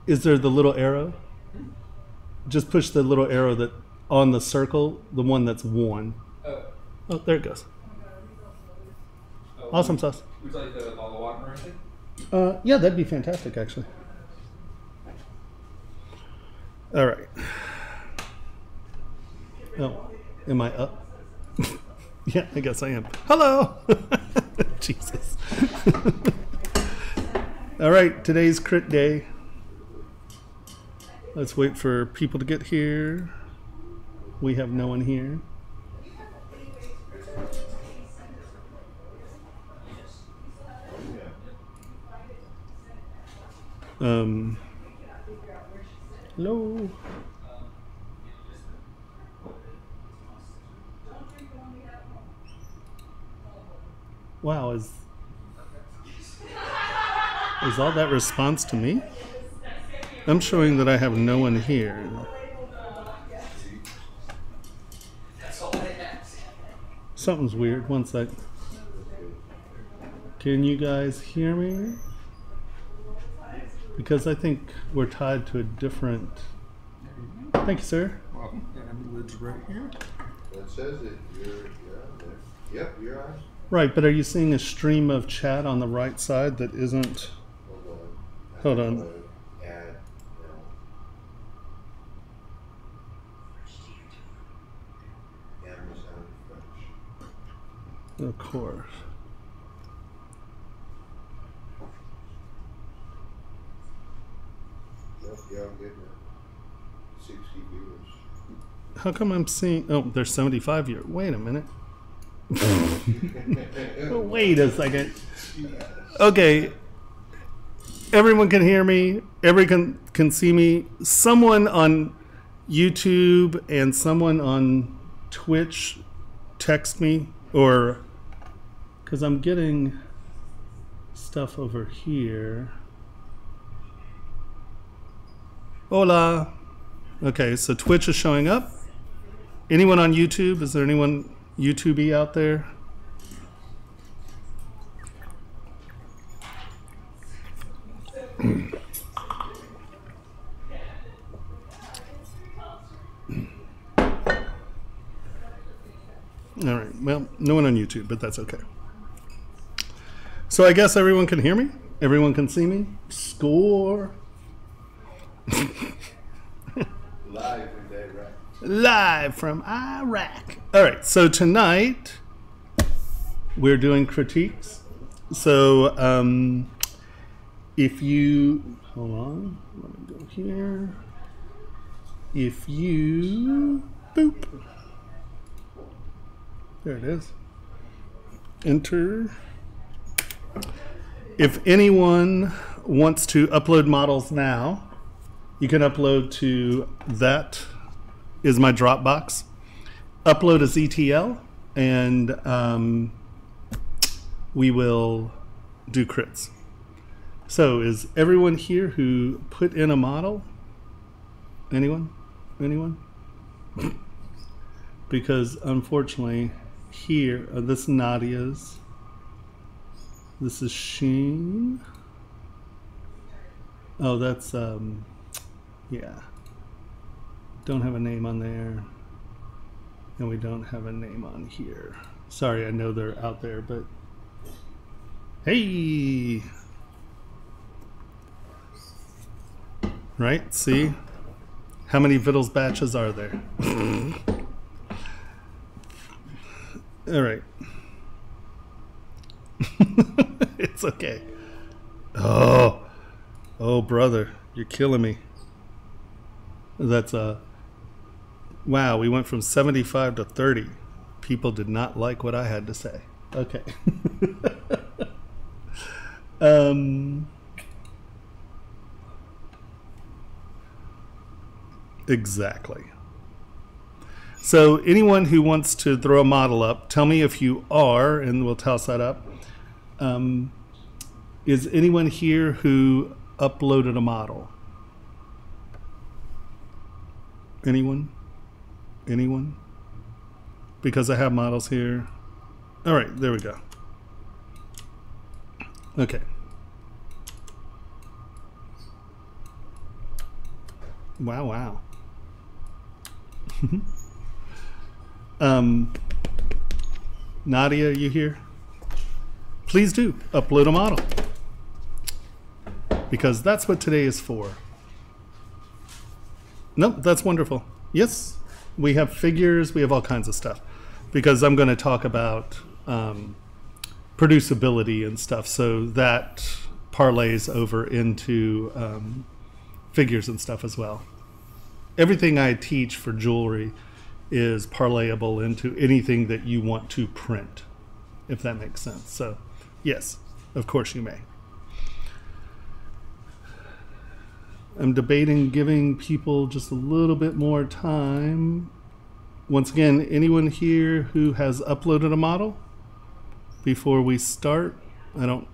is there the little arrow? Just push the little arrow that on the circle, the one that's 1. Oh, there it goes. Awesome sauce. Would you like the bottle of water or anything? Yeah, that'd be fantastic, actually. All right. Oh, am I up? Yeah, I guess I am. Hello. Jesus. All right, today's crit day. Let's wait for people to get here. We have no one here. Hello. Wow, is all that response to me? I'm showing that I have no one here. Something's weird. One sec. Can you guys hear me? Because I think we're tied to a different... Thank you, sir. Welcome. And the lid's right here. That says it. You're there. Yep, you're on. Right, but are you seeing a stream of chat on the right side that isn't... Hold on. Add, Amazon Fresh. Of course. Yep, yeah, I'm getting it. 60 viewers. How come I'm seeing... Oh, there's 75 here. Wait a minute. Wait a second. Okay. Everyone can hear me. Everyone can see me. Someone on YouTube and someone on Twitch text me, or because I'm getting stuff over here. Hola. Okay, so Twitch is showing up. Anyone on YouTube? Is there anyone YouTube-y out there? All right, well, no one on YouTube, but that's okay. So I guess everyone can hear me? Everyone can see me? Score! Live from Iraq. Live from Iraq. All right, so tonight we're doing critiques. So if you, hold on, let me go here. If you, boop. There it is. Enter. If anyone wants to upload models now, you can upload to that is my Dropbox. Upload as ETL, and we will do crits. So is everyone here who put in a model? Anyone? Anyone? Because unfortunately here, this is Nadia's. This is Sheen. Oh, that's, yeah. Don't have a name on there. And we don't have a name on here. Sorry, I know they're out there, but hey! Right, see? How many Wittelsbaches are there? All right. It's okay. Oh, brother, you're killing me. That's wow, we went from 75 to 30. People did not like what I had to say. Okay. Exactly. So anyone who wants to throw a model up, tell me if you are, and we'll toss that up. Is anyone here who uploaded a model? Anyone? Anyone? Because I have models here. All right, there we go. Okay. Wow. Nadia, you here? Please do upload a model, because that's what today is for. Nope, that's wonderful. Yes, we have figures, we have all kinds of stuff, because I'm going to talk about producibility and stuff, so that parlays over into figures and stuff as well. Everything I teach for jewelry is parlayable into anything that you want to print, if that makes sense. So yes, of course you may. I'm debating giving people just a little bit more time. Once again, anyone here who has uploaded a model before we start? I don't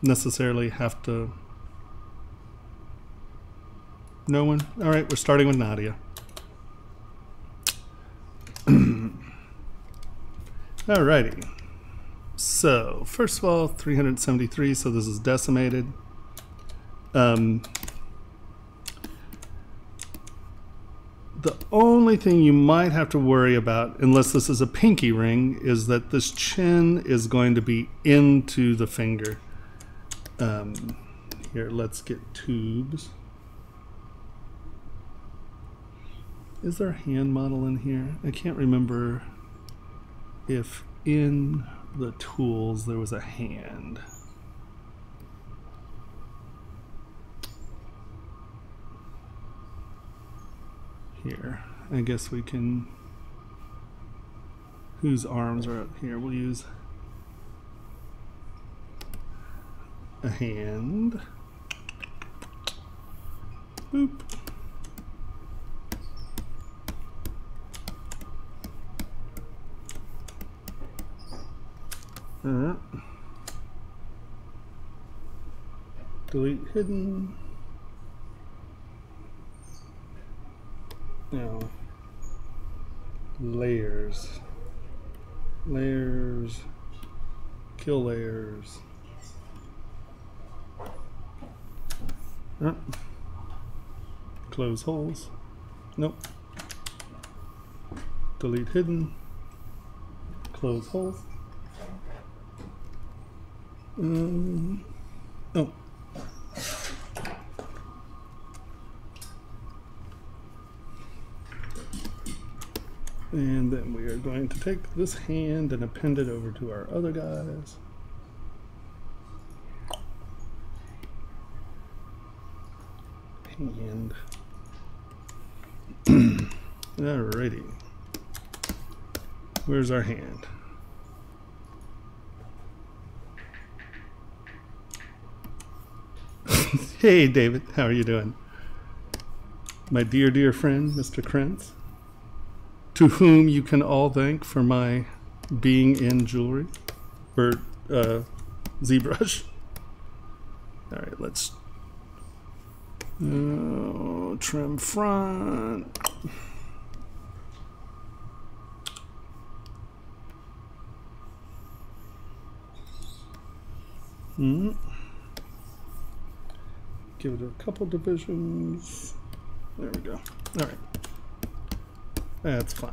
necessarily have to. No one? All right, we're starting with Nadia. Alrighty. So, first of all, 373, so this is decimated. The only thing you might have to worry about, unless this is a pinky ring, is that this chin is going to be into the finger. Here, let's get tubes. Is there a hand model in here? I can't remember if in the tools there was a hand. Here, I guess we can, whose arms are up here? We'll use a hand. Boop. Delete hidden. Now, layers, kill layers. Close holes. Nope. Delete hidden. Close holes. Oh. And then we are going to take this hand and append it over to our other guys. Hand. Alrighty. Where's our hand? Hey David, how are you doing? My dear friend, Mr. Krentz, to whom you can all thank for my being in jewelry, or ZBrush. All right, let's trim front. Give it a couple divisions. There we go. All right. That's fine.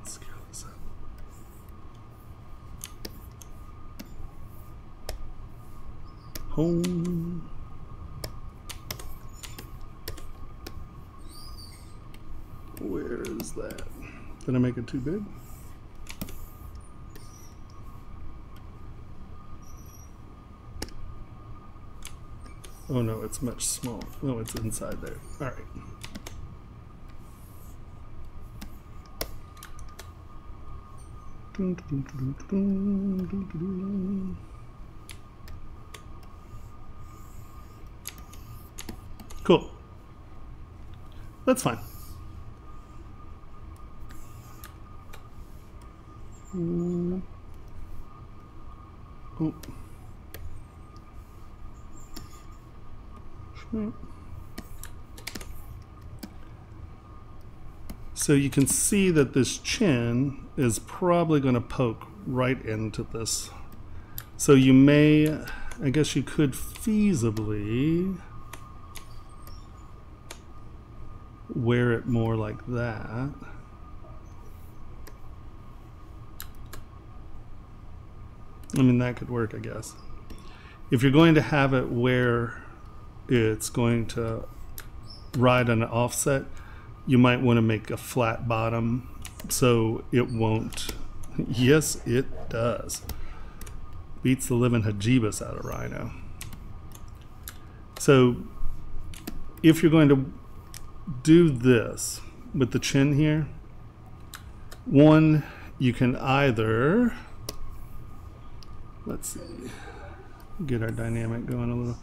Scale this up. Home. Where is that? Did I make it too big? Oh no, it's much smaller. No, it's inside there. All right. Cool. That's fine. Oh. So you can see that this chin is probably going to poke right into this. So you may I guess you could feasibly wear it more like that. I mean, that could work, I guess. If you're going to have it where it's going to ride on an offset, you might want to make a flat bottom so it won't. Yes, it does. Beats the living hajibas out of Rhino. So if you're going to do this with the chin here, one, you can either, let's see, get our dynamic going a little.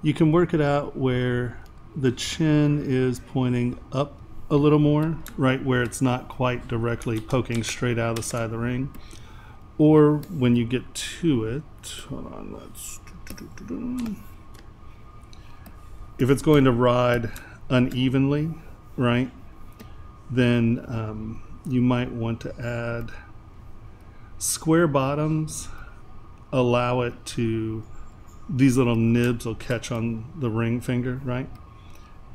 You can work it out where the chin is pointing up a little more, right where it's not quite directly poking straight out of the side of the ring. Or when you get to it, hold on, let's, if it's going to ride unevenly, right, then you might want to add square bottoms. Allow it to, these little nibs will catch on the ring finger, right?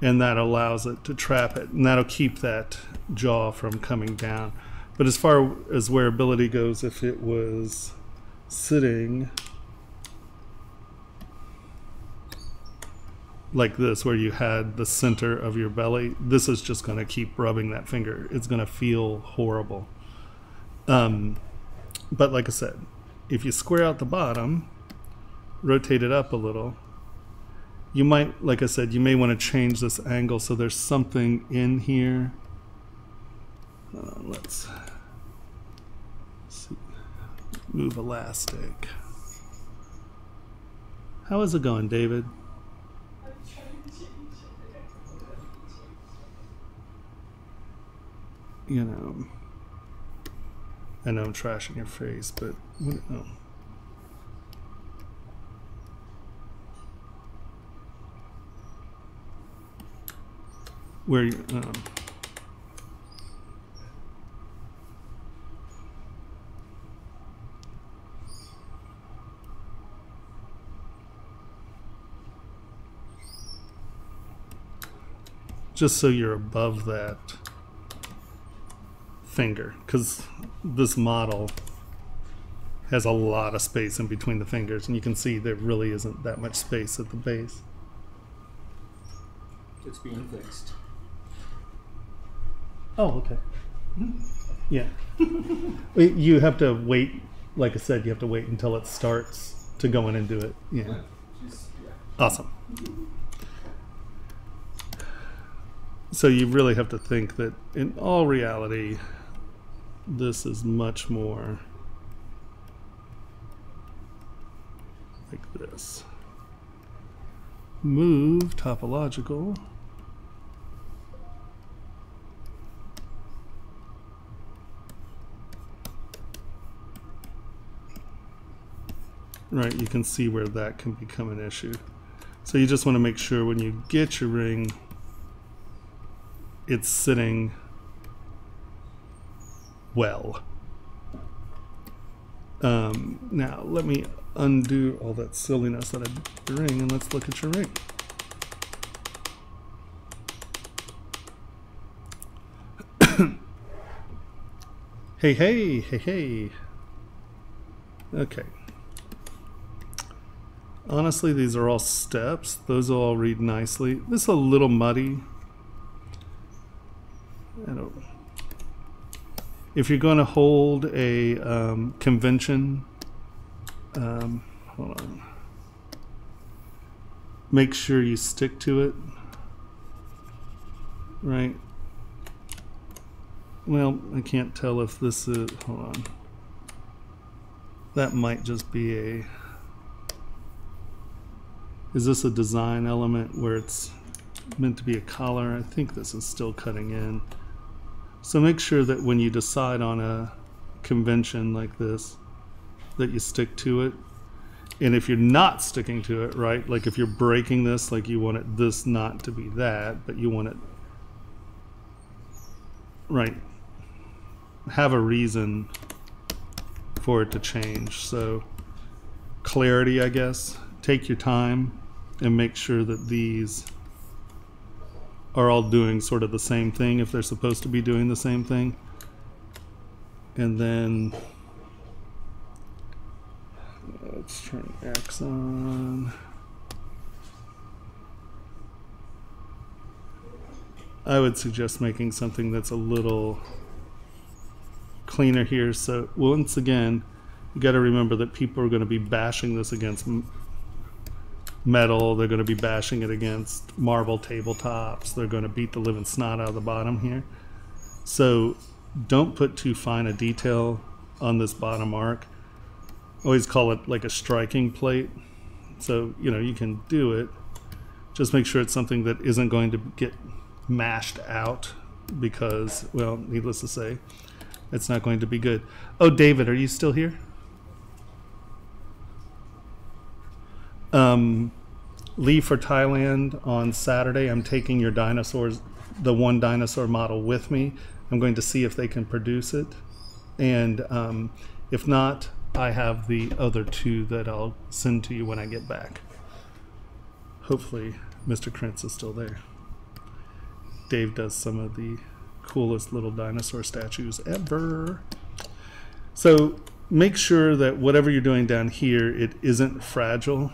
And that allows it to trap it, and that'll keep that jaw from coming down. But as far as wearability goes, if it was sitting like this, where you had the center of your belly, this is just going to keep rubbing that finger. It's going to feel horrible. But like I said, if you square out the bottom, rotate it up a little, you might, like I said, you may want to change this angle so there's something in here. Let's see. Move elastic. How is it going, David? You know, I know I'm trashing your face, but what, oh. Where you, just so you're above that finger, because this model has a lot of space in between the fingers, and you can see there really isn't that much space at the base. It's being fixed. Oh, okay. Yeah. You have to wait, like I said, you have to wait until it starts to go in and do it. Yeah. Awesome. So you really have to think that in all reality, this is much more like this. Move topological. Right, you can see where that can become an issue. So you just want to make sure when you get your ring, it's sitting well. Now let me undo all that silliness that I did with the ring, and let's look at your ring. Hey, hey, hey, hey. Okay. Honestly, these are all steps. Those will all read nicely. This is a little muddy. If you're going to hold a convention, hold on. Make sure you stick to it. Right. Well, I can't tell if this is, hold on. That might just be a, is this a design element where it's meant to be a collar? I think this is still cutting in. So make sure that when you decide on a convention like this, that you stick to it. And if you're not sticking to it, right, like if you're breaking this, like you want it this not to be that, but you want it, right, have a reason for it to change. So clarity, I guess, take your time and make sure that these are all doing sort of the same thing if they're supposed to be doing the same thing. And then let's turn X on. I would suggest making something that's a little cleaner here. So once again, you got to remember that people are going to be bashing this against metal. They're going to be bashing it against marble tabletops. They're going to beat the living snot out of the bottom here. So don't put too fine a detail on this bottom arc. Always call it like a striking plate. So, you know, you can do it. Just make sure it's something that isn't going to get mashed out because, well, needless to say, it's not going to be good. Oh, David, are you still here? Leave for Thailand on Saturday. I'm taking your dinosaurs, the one dinosaur model with me. I'm going to see if they can produce it. And if not, I have the other two that I'll send to you when I get back. Hopefully, Mr. Krentz is still there. Dave does some of the coolest little dinosaur statues ever. So make sure that whatever you're doing down here, it isn't fragile,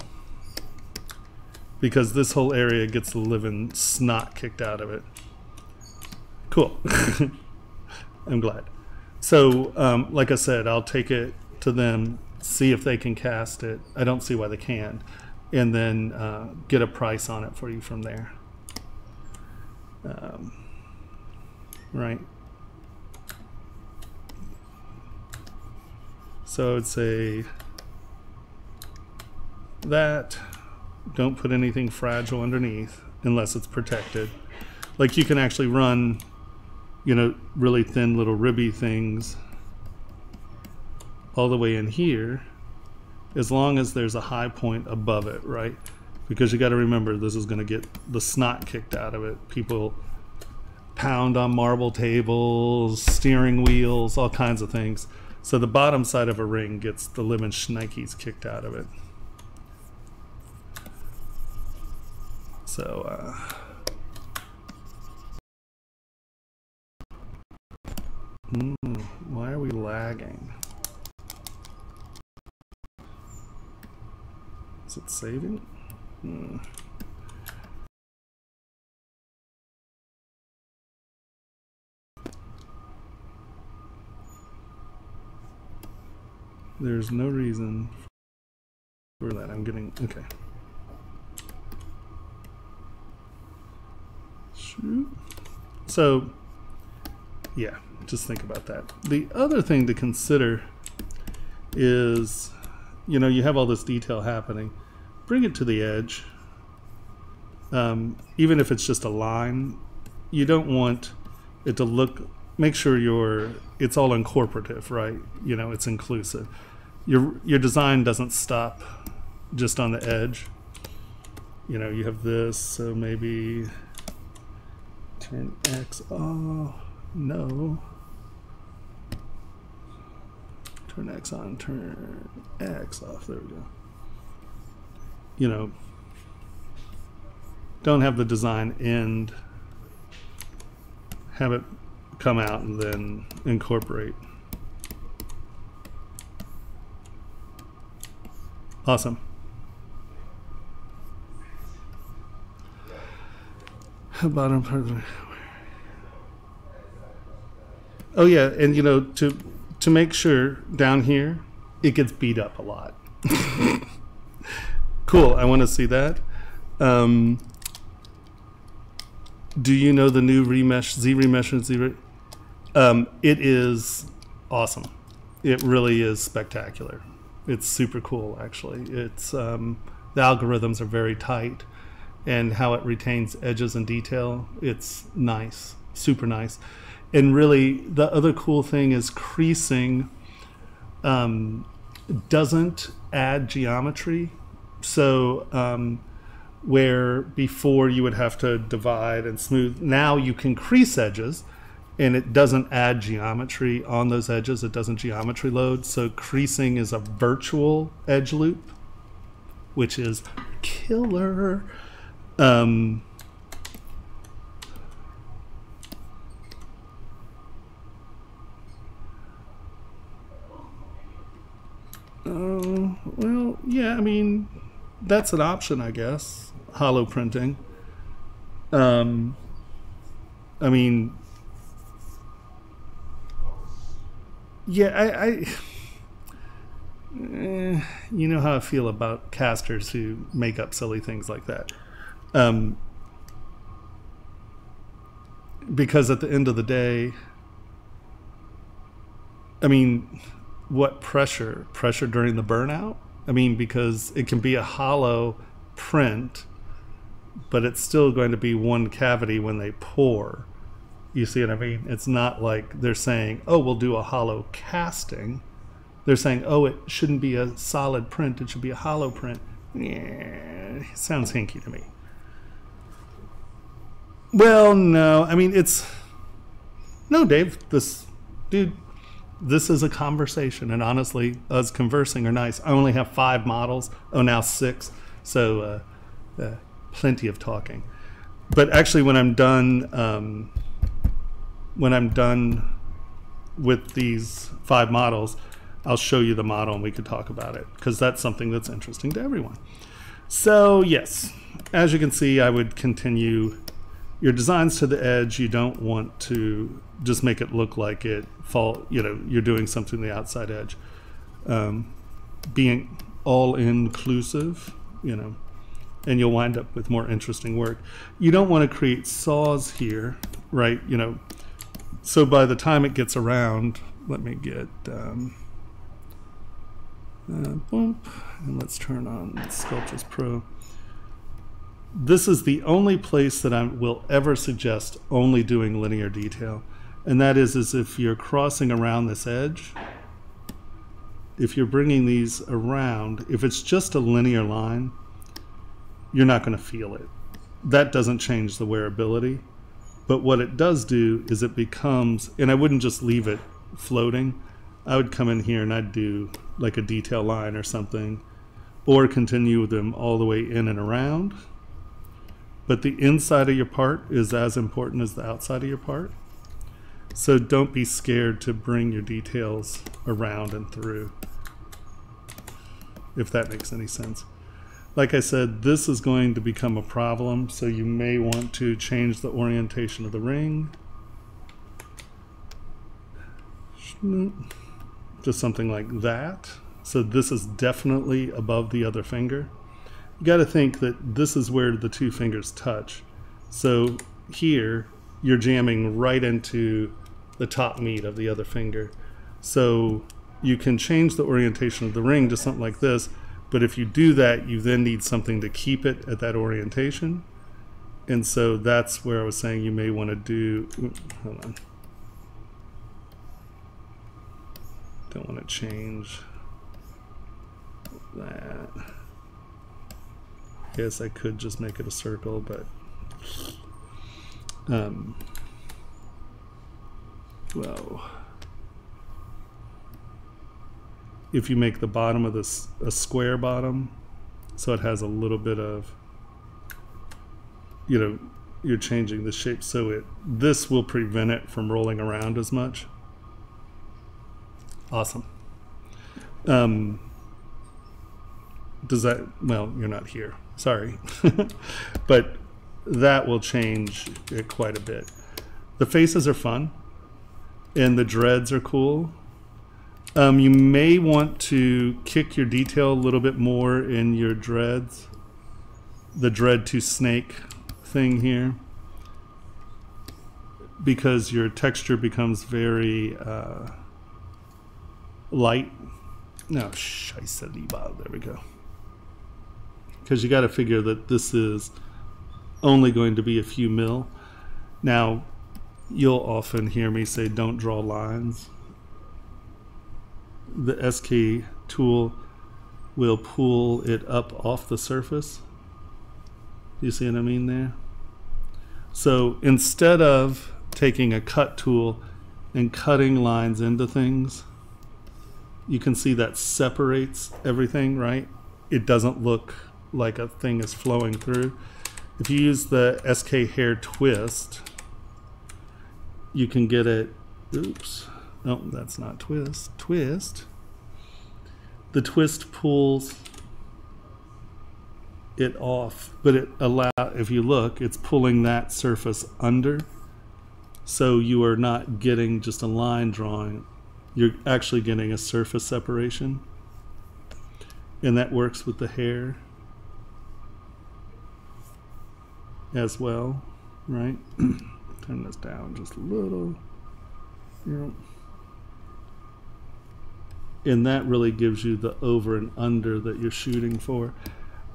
because this whole area gets the living snot kicked out of it. Cool. I'm glad. So like I said, I'll take it to them, see if they can cast it. I don't see why they can't. And then get a price on it for you from there. Right. So I'd say that. Don't put anything fragile underneath unless it's protected. Like you can actually run, you know, really thin little ribby things all the way in here, as long as there's a high point above it, right? Because you got to remember, this is going to get the snot kicked out of it. People pound on marble tables, steering wheels, all kinds of things. So the bottom side of a ring gets the living shnikes kicked out of it. So, why are we lagging? Is it saving? There's no reason for that. I'm getting, okay. So, yeah, just think about that. The other thing to consider is, you know, you have all this detail happening. Bring it to the edge. Even if it's just a line, you don't want it to look, make sure it's all incorporative, right? You know, it's inclusive. Your design doesn't stop just on the edge. You know, you have this, so maybe turn X off. No. Turn X on, turn X off. There we go. You know, don't have the design end. Have it come out and then incorporate. Awesome. Bottom part of the, oh yeah, and you know, to make sure down here it gets beat up a lot. Cool, I want to see that. Do you know the new remesh, ZBrush and ZBrush? It is awesome. It really is spectacular. It's super cool, actually. It's the algorithms are very tight, and how it retains edges and detail, it's nice, super nice. And really, the other cool thing is creasing doesn't add geometry. So where before you would have to divide and smooth, now you can crease edges, and it doesn't add geometry on those edges. It doesn't geometry load. So creasing is a virtual edge loop, which is killer. Well, yeah, I mean, that's an option, I guess. Hollow printing. I mean, yeah, you know how I feel about casters who make up silly things like that. Because at the end of the day, I mean, what pressure? Pressure during the burnout? I mean, because it can be a hollow print, but it's still going to be one cavity when they pour. You see what I mean? It's not like they're saying, oh, we'll do a hollow casting. They're saying, oh, it shouldn't be a solid print, it should be a hollow print. Yeah, sounds hinky to me. Well, no, I mean, no, Dave, dude, this is a conversation, and honestly, us conversing are nice. I only have 5 models. Oh, now 6. So plenty of talking. But actually, when I'm done with these 5 models, I'll show you the model and we could talk about it, because that's something that's interesting to everyone. So yes, as you can see, I would continue your designs to the edge. You don't want to just make it look like it you're doing something to the outside edge. Being all inclusive, and you'll wind up with more interesting work. You don't want to create saws here, right? So by the time it gets around, let me get boom, and let's turn on Sculptures Pro. This is the only place that I will ever suggest only doing linear detail, and that is if you're crossing around this edge, if you're bringing these around, if it's just a linear line, you're not going to feel it. That doesn't change the wearability, but what it does do is it becomes, and I wouldn't just leave it floating, I would come in here and I'd do like a detail line or something, or continue them all the way in and around. But the inside of your part is as important as the outside of your part. So don't be scared to bring your details around and through, if that makes any sense. Like I said, this is going to become a problem, so you may want to change the orientation of the ring. Just something like that. So this is definitely above the other finger. You got to think that this is where the 2 fingers touch. So here, you're jamming right into the top meat of the other finger. So you can change the orientation of the ring to something like this, but if you do that, you then need something to keep it at that orientation. And so that's where I was saying you may want to do, hold on. Don't want to change that. Guess I could just make it a circle, but well, if you make the bottom of this a square bottom, so it has a little bit of, you're changing the shape, so this will prevent it from rolling around as much. Awesome. Does that, well, you're not here, sorry. But that will change it quite a bit. The faces are fun, and the dreads are cool. You may want to kick your detail a little bit more in your dreads. The dread to snake thing here, because your texture becomes very light. No, there we go. Because you got to figure that this is only going to be a few mil. Now, you'll often hear me say don't draw lines. The SK tool will pull it up off the surface. You see what I mean there? So instead of taking a cut tool and cutting lines into things, you can see that separates everything, right? It doesn't look like a thing is flowing through. If you use the SK hair twist, you can get it. Oops. No, that's not twist. Twist. The twist pulls it off, but it if you look, it's pulling that surface under. So you are not getting just a line drawing. You're actually getting a surface separation. And that works with the hair as well, right? Turn this down just a little. Yep. And that really gives you the over and under that you're shooting for.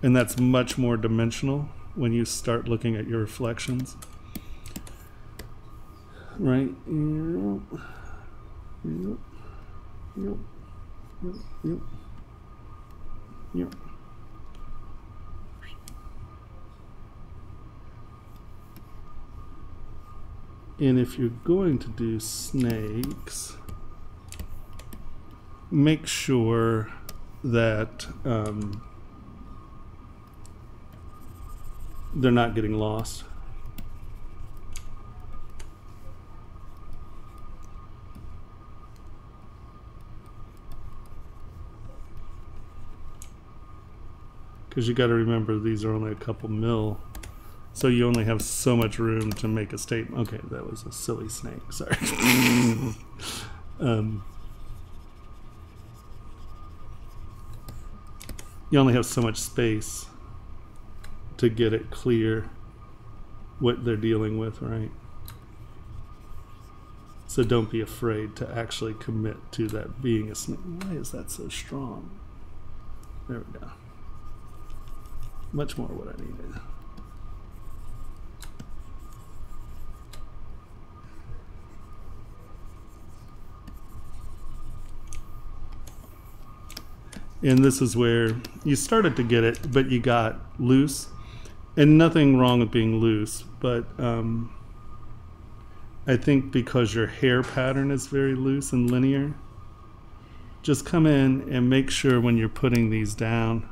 And that's much more dimensional when you start looking at your reflections. Right? Yep. Yep. Yep. Yep. Yep. Yep. And if you're going to do snakes, make sure that they're not getting lost. Because you got to remember these are only a couple mil, so you only have so much room to make a statement. Okay, that was a silly snake. Sorry. You only have so much space to get it clear what they're dealing with, right? So don't be afraid to actually commit to that being a snake. Why is that so strong? There we go. Much more what I needed. And this is where you started to get it, but you got loose. And nothing wrong with being loose, but I think because your hair pattern is very loose and linear, just come in and make sure when you're putting these down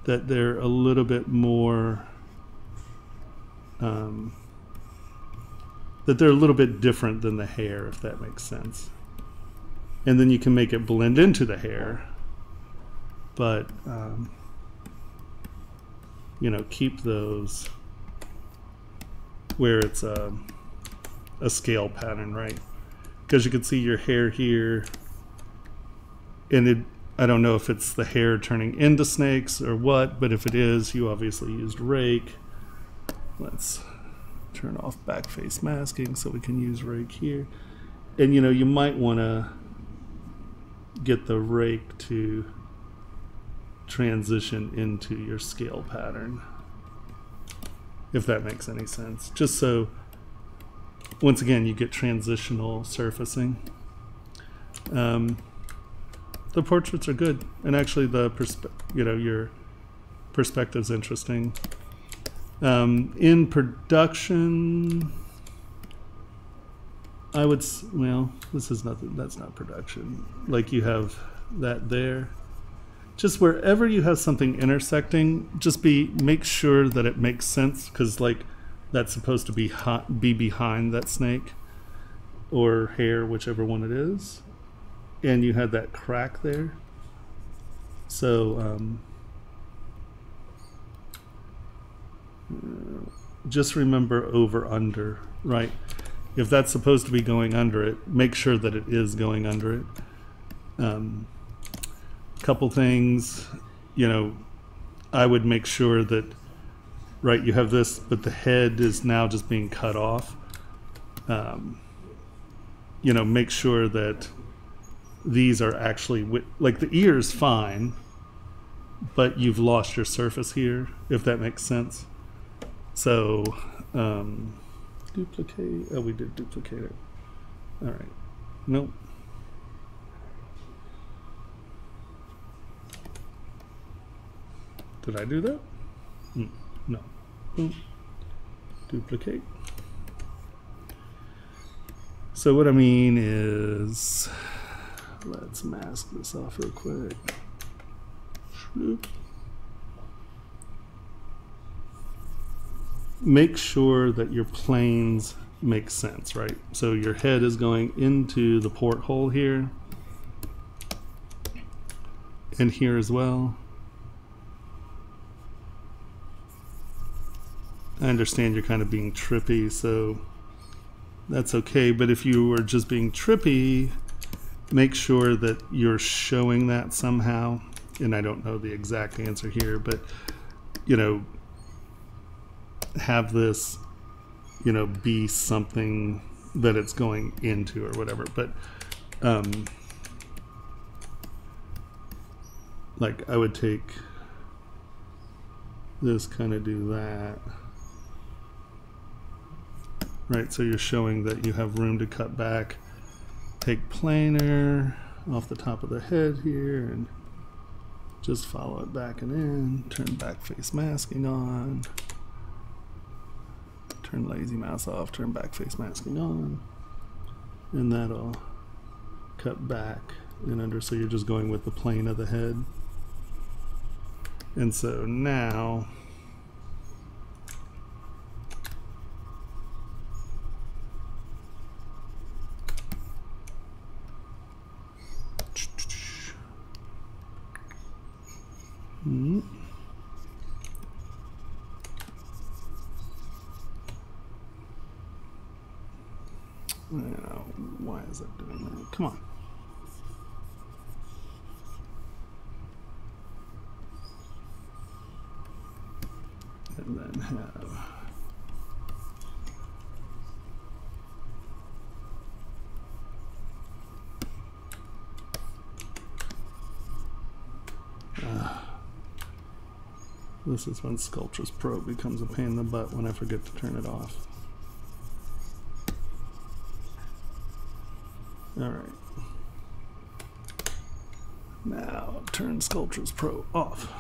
that they're a little bit more, that they're a little bit different than the hair, if that makes sense. And then you can make it blend into the hair, but you know, keep those where it's a scale pattern, right? Because you can see your hair here, and I don't know if it's the hair turning into snakes or what, but if it is, you obviously used rake. Let's turn off back face masking so we can use rake here. And you know, you might want to get the rake to transition into your scale pattern, if that makes any sense. Just so, once again, you get transitional surfacing. The portraits are good, and actually the your perspective's interesting. In production, I would, well, this is nothing, that's not production. Like you have that there. Just wherever you have something intersecting, just make sure that it makes sense, because like that's supposed to be behind that snake or hair, whichever one it is. And you had that crack there. So just remember over under, right? If that's supposed to be going under it, make sure that it is going under it. Couple things, you know, I would make sure that, right, you have this, but the head is now just being cut off. You know, make sure that these are actually, like the ear's fine, but you've lost your surface here, if that makes sense. So, duplicate, oh, we did duplicate it. All right, nope. Did I do that? No. Boom. Duplicate. So what I mean is, let's mask this off real quick. make sure that your planes make sense, right? So your head is going into the porthole here and here as well. I understand you're kind of being trippy, so that's okay. But if you were just being trippy, make sure that you're showing that somehow. And I don't know the exact answer here, but, you know, have this, you know, be something that it's going into or whatever. But, like I would take this, kind of do that. Right, so you're showing that you have room to cut back. Take planer off the top of the head here and just follow it back and in. Turn back face masking on. Turn lazy mouse off, turn back face masking on. And that'll cut back and under, so you're just going with the plane of the head. And so now, why is that doing that? Come on. And then have this is when Sculptris Pro becomes a pain in the butt when I forget to turn it off. All right. Now turn Sculptris Pro off.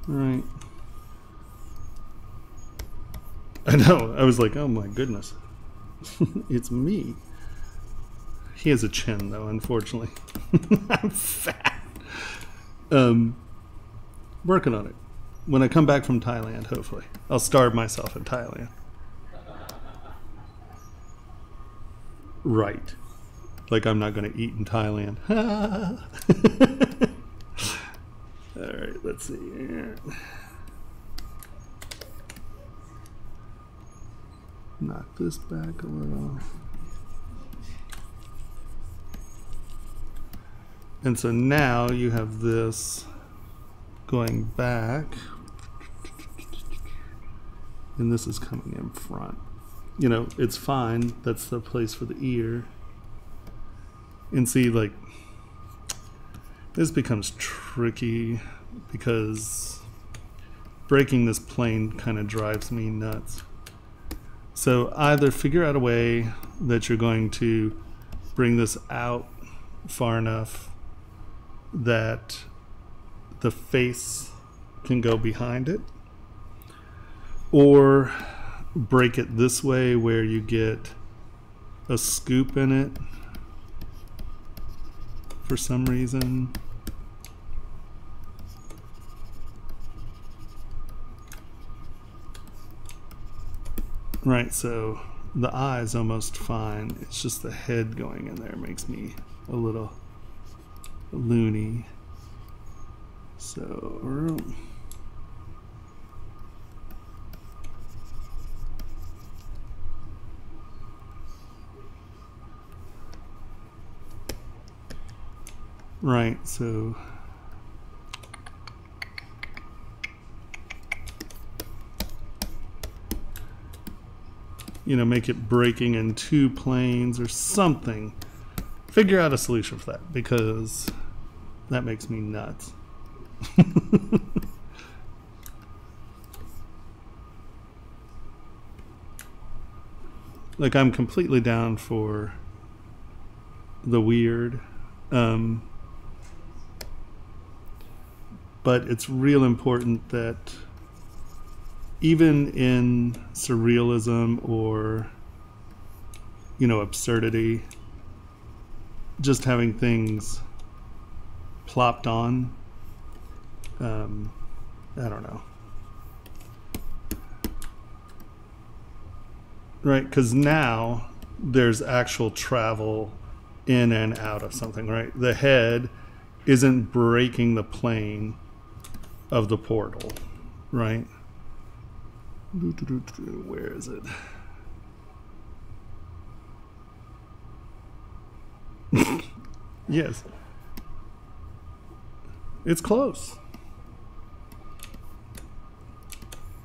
Right. I know. I was like, oh my goodness. It's me. He has a chin though, unfortunately. I'm fat. Working on it. When I come back from Thailand, hopefully. I'll starve myself in Thailand. Right. Like I'm not going to eat in Thailand. All right, let's see here. Knock this back a little. And so now you have this going back, and this is coming in front. You know, it's fine. That's the place for the ear. And see, like, this becomes tricky because breaking this plane kind of drives me nuts. So either figure out a way that you're going to bring this out far enough that the face can go behind it, or break it this way where you get a scoop in it for some reason. Right, so the eye is almost fine. It's just the head going in there makes me a little loony. So right, so you know, make it breaking in two planes or something. Figure out a solution for that, because that makes me nuts. Like, I'm completely down for the weird, but it's real important that even in surrealism or you know, absurdity. Just having things plopped on. I don't know. Right, because now there's actual travel in and out of something, right? The head isn't breaking the plane of the portal, right? Where is it? Yes. It's close.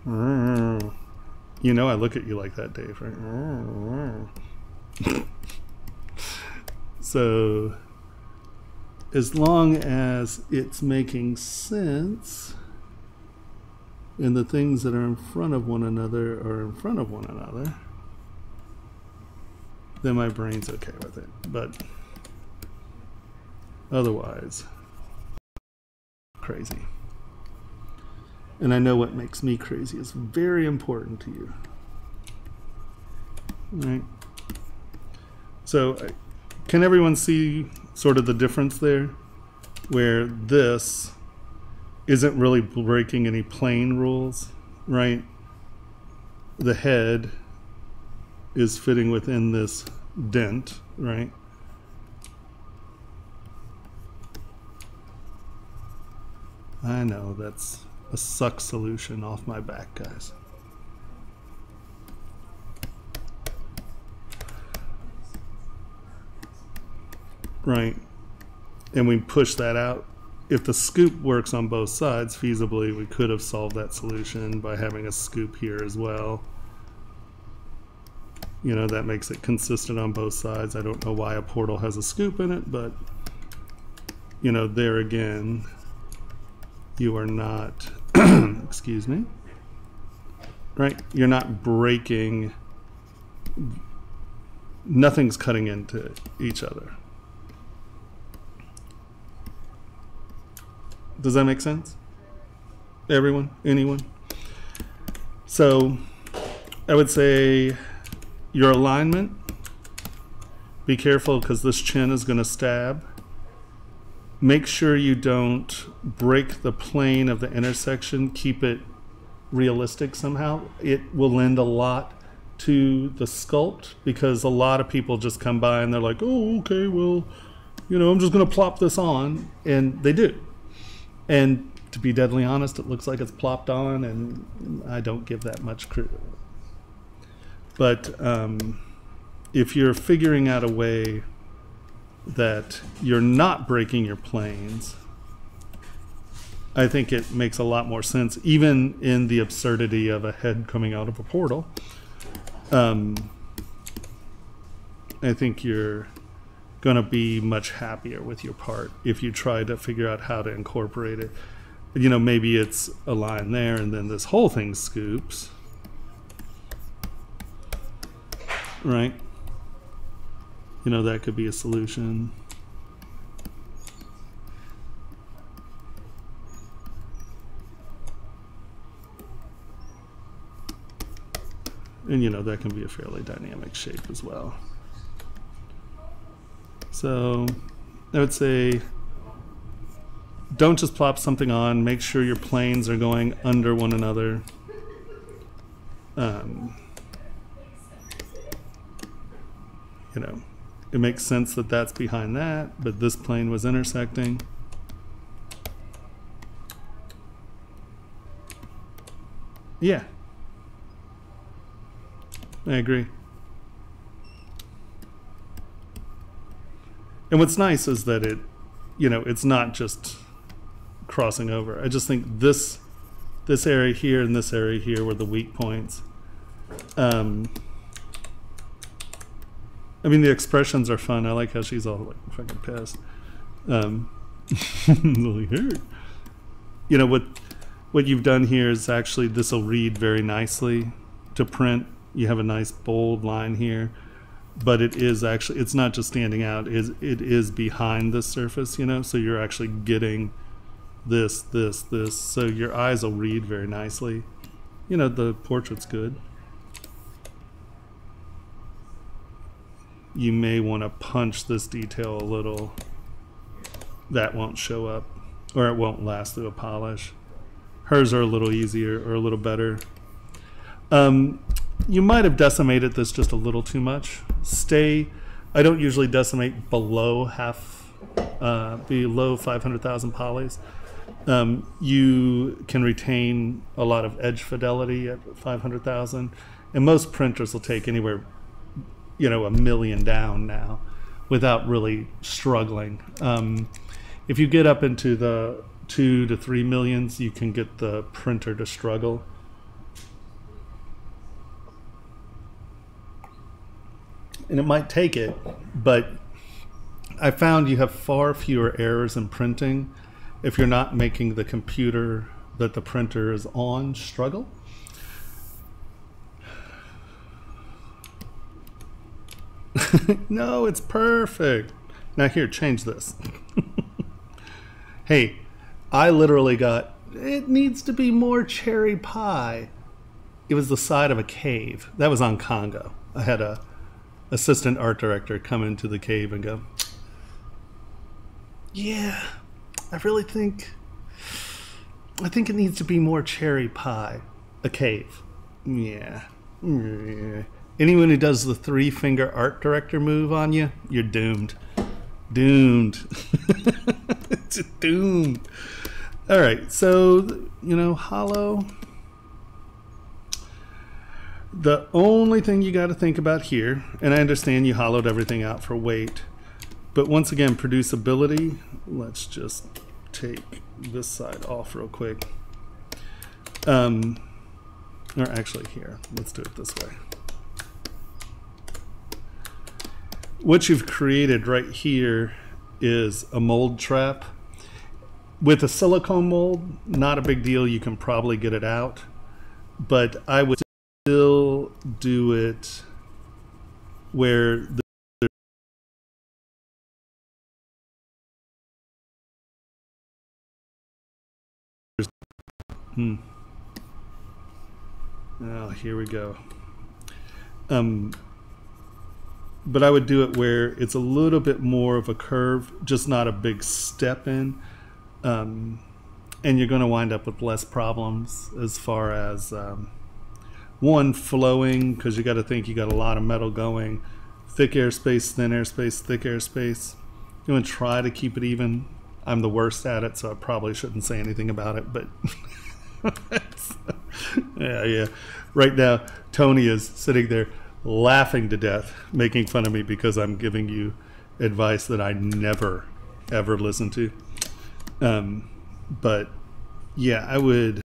You know I look at you like that, Dave, right? So, as long as it's making sense and the things that are in front of one another are in front of one another, then my brain's okay with it. But otherwise, crazy. And I know what makes me crazy is very important to you. Right? So, can everyone see sort of the difference there? Where this isn't really breaking any plane rules, right? The head is fitting within this dent, right? I know, that's a suck solution off my back, guys. Right. And we push that out. If the scoop works on both sides, feasibly, we could have solved that solution by having a scoop here as well. You know, that makes it consistent on both sides. I don't know why a portal has a scoop in it, but, you know, there again, you are not, excuse me, right? You're not breaking, nothing's cutting into each other. Does that make sense? Everyone? Anyone? So I would say your alignment, be careful because this chin is going to stab. Make sure you don't break the plane of the intersection. Keep it realistic somehow. It will lend a lot to the sculpt because a lot of people just come by and they're like, oh, okay, well, you know, I'm just going to plop this on. And they do. And to be deadly honest, it looks like it's plopped on, and I don't give that much credit. But if you're figuring out a way that you're not breaking your planes, I think it makes a lot more sense, even in the absurdity of a head coming out of a portal. I think you're going to be much happier with your part if you try to figure out how to incorporate it. You know, maybe it's a line there and then this whole thing scoops, right? You know, that could be a solution. And you know, that can be a fairly dynamic shape as well. So I would say don't just plop something on. Make sure your planes are going under one another. You know, it makes sense that that's behind that, but this plane was intersecting. Yeah, I agree. And what's nice is that it, you know, it's not just crossing over. I just think this area here and this area here were the weak points. I mean, the expressions are fun. I like how she's all like fucking pissed. Like, hey. You know, what you've done here is actually, this will read very nicely to print. You have a nice bold line here. But it is actually, it's not just standing out, it is behind the surface, you know, so you're actually getting this, so your eyes will read very nicely. You know, the portrait's good. you may want to punch this detail a little. That won't show up, or it won't last through a polish. Hers are a little easier or a little better. You might have decimated this just a little too much. I don't usually decimate below below 500,000 polys. You can retain a lot of edge fidelity at 500,000, and most printers will take anywhere, you know, 1 million down now without really struggling. If you get up into the 2 to 3 millions, you can get the printer to struggle. And it might take it, but I found you have far fewer errors in printing if you're not making the computer that the printer is on struggle. No, it's perfect. Now here, change this. Hey, I literally got, it needs to be more cherry pie. It was the side of a cave. That was on Congo. I had a assistant art director come into the cave and go, yeah, I think it needs to be more cherry pie. A cave. Yeah. Anyone who does the 3-finger art director move on you, you're doomed. Doomed. It's doomed. All right, so, you know, hollow. The only thing you got to think about here, and I understand you hollowed everything out for weight, but once again, producibility, let's just take this side off real quick. Or actually here, let's do it this way. What you've created right here is a mold trap. With a silicone mold, not a big deal, you can probably get it out, but I would still do it where oh, here we go. But I would do it where it's a little bit more of a curve, just not a big step in. And you're going to wind up with less problems as far as one, flowing, because you got to think you got a lot of metal going, thick airspace, thin airspace, thick airspace. You want to try to keep it even. I'm the worst at it, so I probably shouldn't say anything about it, but yeah. Right now, Tony is sitting there laughing to death, making fun of me because I'm giving you advice that I never, ever listen to. But yeah, I would,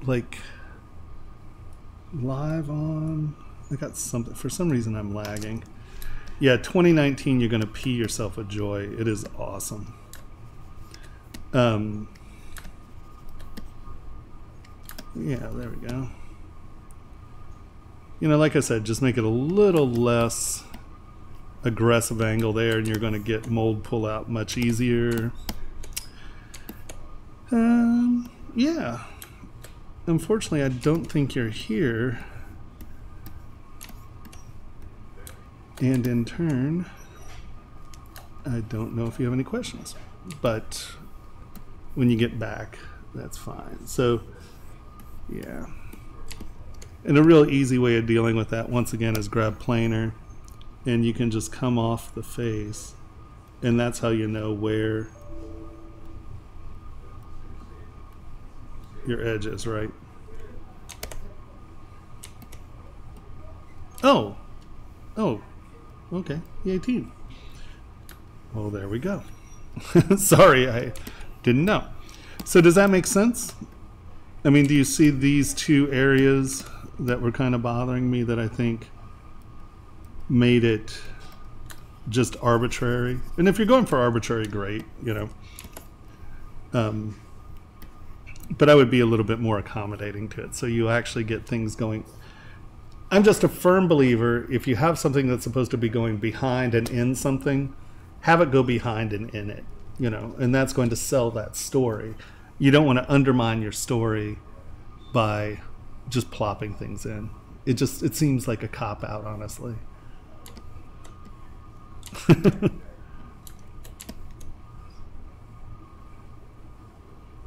like, live on, I got something, for some reason I'm lagging. Yeah, 2019, you're going to pee yourself with joy. It is awesome. Yeah, there we go. You know, like I said, just make it a little less aggressive angle there, and you're going to get mold pull out much easier. Yeah. Unfortunately, I don't think you're here. And in turn, I don't know if you have any questions. But when you get back, that's fine. So, yeah. And a real easy way of dealing with that, once again, is grab planer, and you can just come off the face, and that's how you know where your edge is, right? Oh, okay, the 18. Well, there we go. Sorry, I didn't know. So does that make sense? I mean, do you see these two areas that were kind of bothering me that I think made it just arbitrary? And if you're going for arbitrary, great, you know. But I would be a little bit more accommodating to it, so you actually get things going. I'm just a firm believer, if you have something that's supposed to be going behind and in something, have it go behind and in it, you know, and that's going to sell that story. You don't want to undermine your story by just plopping things in. It seems like a cop out, honestly.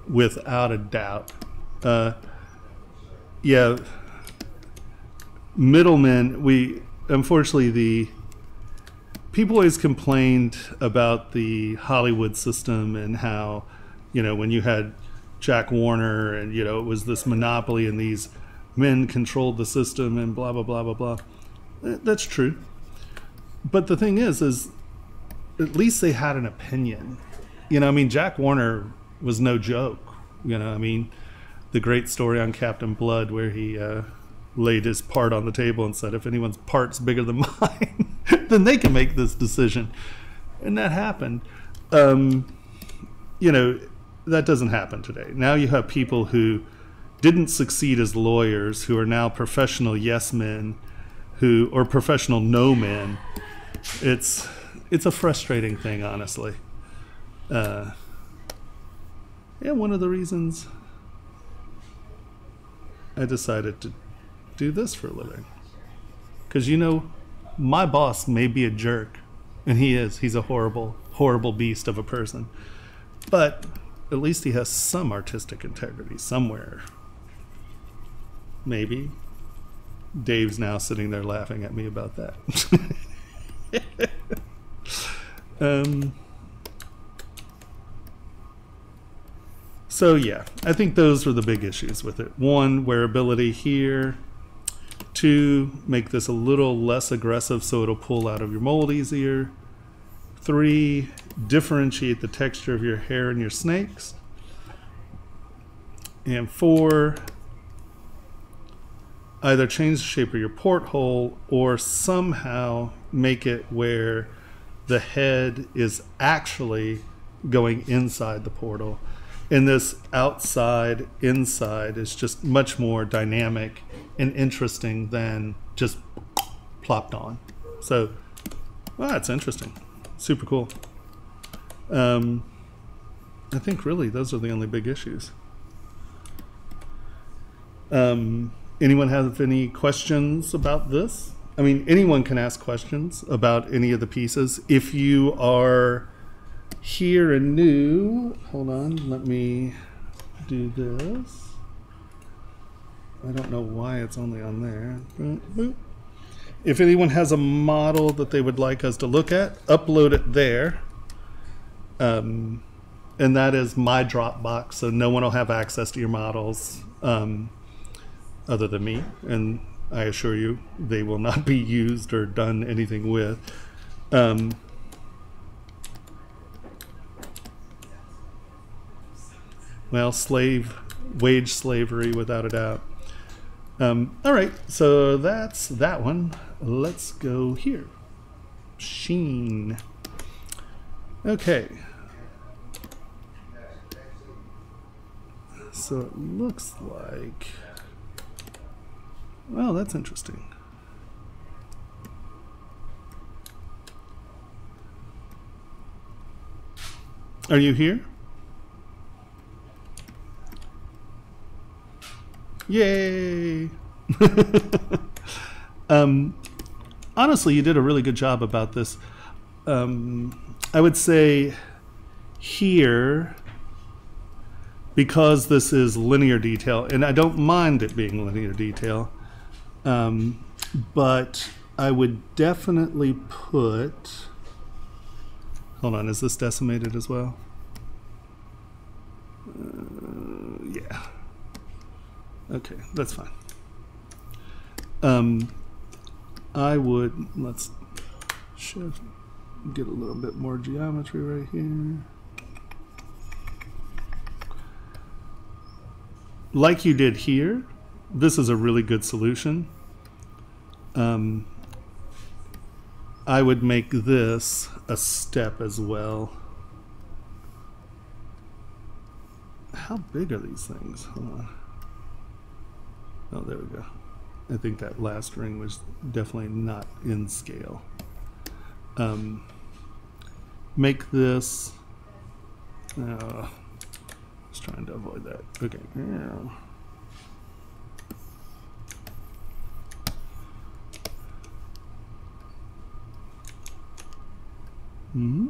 Without a doubt. Yeah, Middlemen, unfortunately, the people always complained about the Hollywood system and how, when you had Jack Warner and, it was this monopoly and these men controlled the system and blah, blah, blah, blah, blah. That's true. But the thing is at least they had an opinion. Jack Warner was no joke. The great story on Captain Blood where he laid his part on the table and said, if anyone's part's bigger than mine, then they can make this decision. And that happened. That doesn't happen today. Now you have people who didn't succeed as lawyers who are now professional yes men or professional no men. It's a frustrating thing, honestly. Yeah, one of the reasons I decided to do this for a living. Because, my boss may be a jerk, and he is. He's a horrible, horrible beast of a person. But at least he has some artistic integrity somewhere. Maybe. Dave's now sitting there laughing at me about that. So yeah, I think those were the big issues with it. 1, wearability here. 2, make this a little less aggressive so it'll pull out of your mold easier. 3, differentiate the texture of your hair and your snakes. And 4, either change the shape of your porthole or somehow make it where the head is actually going inside the portal. And this outside, inside is just much more dynamic and interesting than just plopped on. So, well, that's interesting. Super cool. I think really those are the only big issues. Anyone have any questions about this? Anyone can ask questions about any of the pieces. If you are here and new, hold on, let me do this. I don't know why it's only on there. If anyone has a model that they would like us to look at, upload it there. And that is my Dropbox, so no one will have access to your models other than me. And I assure you, they will not be used or done anything with. Well, wage slavery without a doubt. All right, so that's that one. Let's go here. Sheen. Okay. So it looks like, well, that's interesting. Are you here? Yay! Honestly, you did a really good job about this. I would say here, because this is linear detail, and I don't mind it being linear detail, but I would definitely put, hold on, is this decimated as well? Yeah. Okay, that's fine. I would, let's shift, get a little bit more geometry right here. Like you did here, this is a really good solution. I would make this a step as well. How big are these things? Hold on. Oh, there we go. I think that last ring was definitely not in scale. Make this, just trying to avoid that. Okay. Mm-hmm.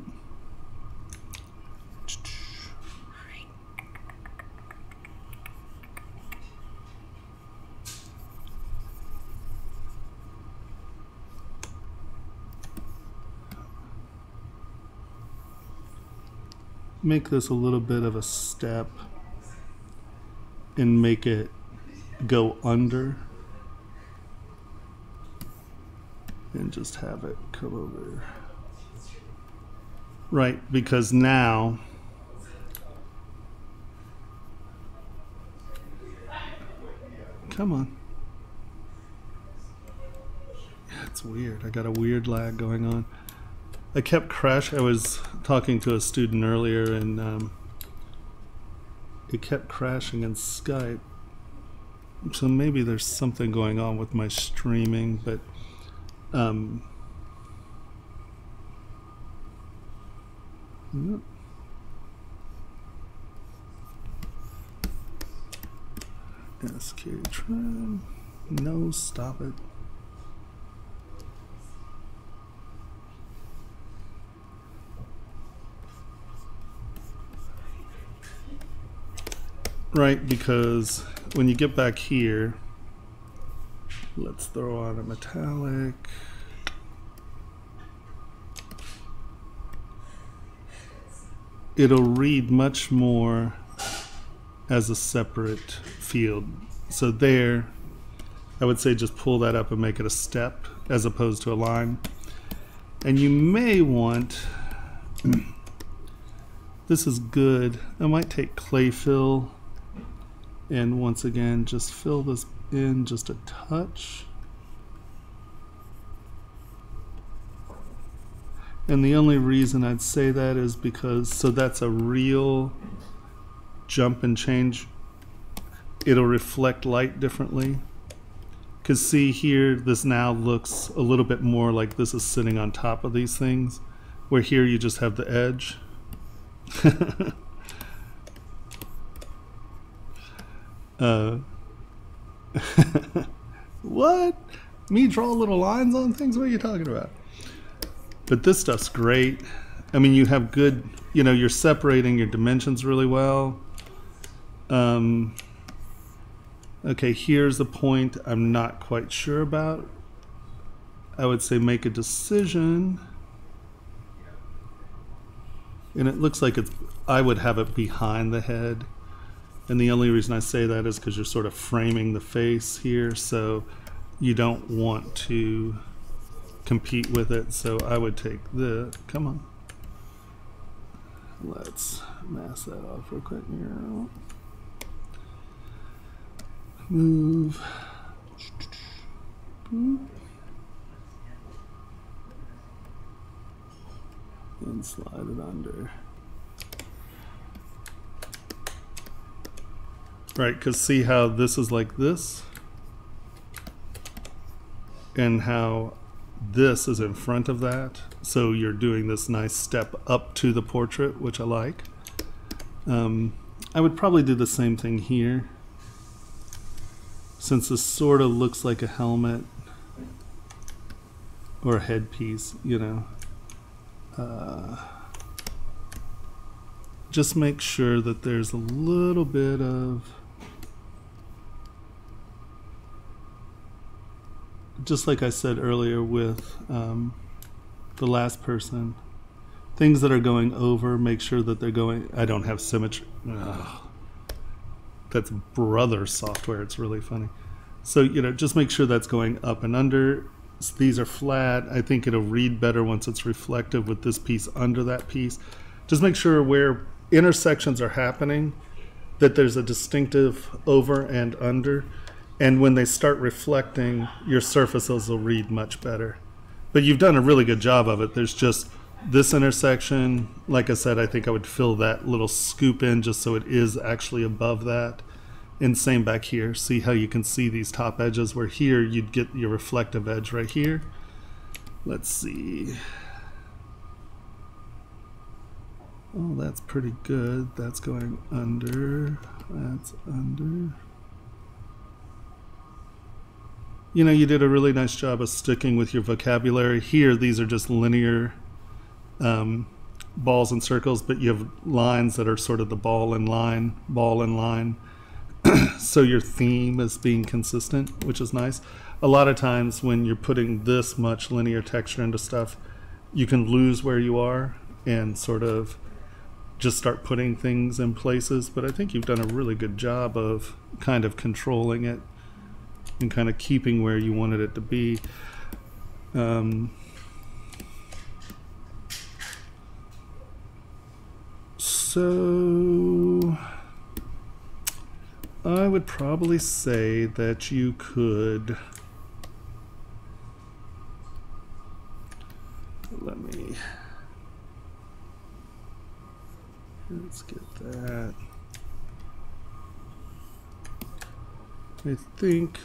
Make this a little bit of a step and make it go under and just have it come over. Right, because now come on. It's weird. I got a weird lag going on. I kept crashing. I was talking to a student earlier and it kept crashing in Skype. So maybe there's something going on with my streaming, but yep. SK trim. No, stop it. Right, because when you get back here, let's throw on a metallic. It'll read much more as a separate field. So there, I would say just pull that up and make it a step as opposed to a line. And you may want, this is good, I might take clay fill and once again just fill this in just a touch. And the only reason I'd say that is because, so that's a real jump and change. It'll reflect light differently. Because see here, this now looks a little bit more like this is sitting on top of these things, where here you just have the edge. What? Me draw little lines on things? What are you talking about? But this stuff's great. I mean, you have good, you know, you're separating your dimensions really well. Okay, here's a point I'm not quite sure about. I would say make a decision. And it looks like it's, I would have it behind the head. And the only reason I say that is because you're sort of framing the face here, so you don't want to compete with it. So I would take the, come on. Let's mask that off real quick here. Move. And slide it under. Right, because see how this is like this? And how this is in front of that. So you're doing this nice step up to the portrait, which I like. I would probably do the same thing here. Since this sort of looks like a helmet or a headpiece, you know. Just make sure that there's a little bit of, just like I said earlier with the last person, things that are going over, make sure that they're going, I don't have symmetry. Ugh. That's brother software, it's really funny. So, you know, just make sure that's going up and under. These are flat. I think it'll read better once it's reflective with this piece under that piece. Just make sure where intersections are happening, that there's a distinctive over and under. And when they start reflecting, your surfaces will read much better. But you've done a really good job of it. There's just this intersection, like I said, I think I would fill that little scoop in just so it is actually above that. And same back here. See how you can see these top edges, where here you'd get your reflective edge right here. Let's see. Oh, that's pretty good. That's going under. That's under. You know, you did a really nice job of sticking with your vocabulary. Here, these are just linear balls and circles, but you have lines that are sort of the ball and line, so your theme is being consistent, which is nice. A lot of times when you're putting this much linear texture into stuff, you can lose where you are and sort of just start putting things in places, but I think you've done a really good job of kind of controlling it and kind of keeping where you wanted it to be. So I would probably say that you could, let's get that. I think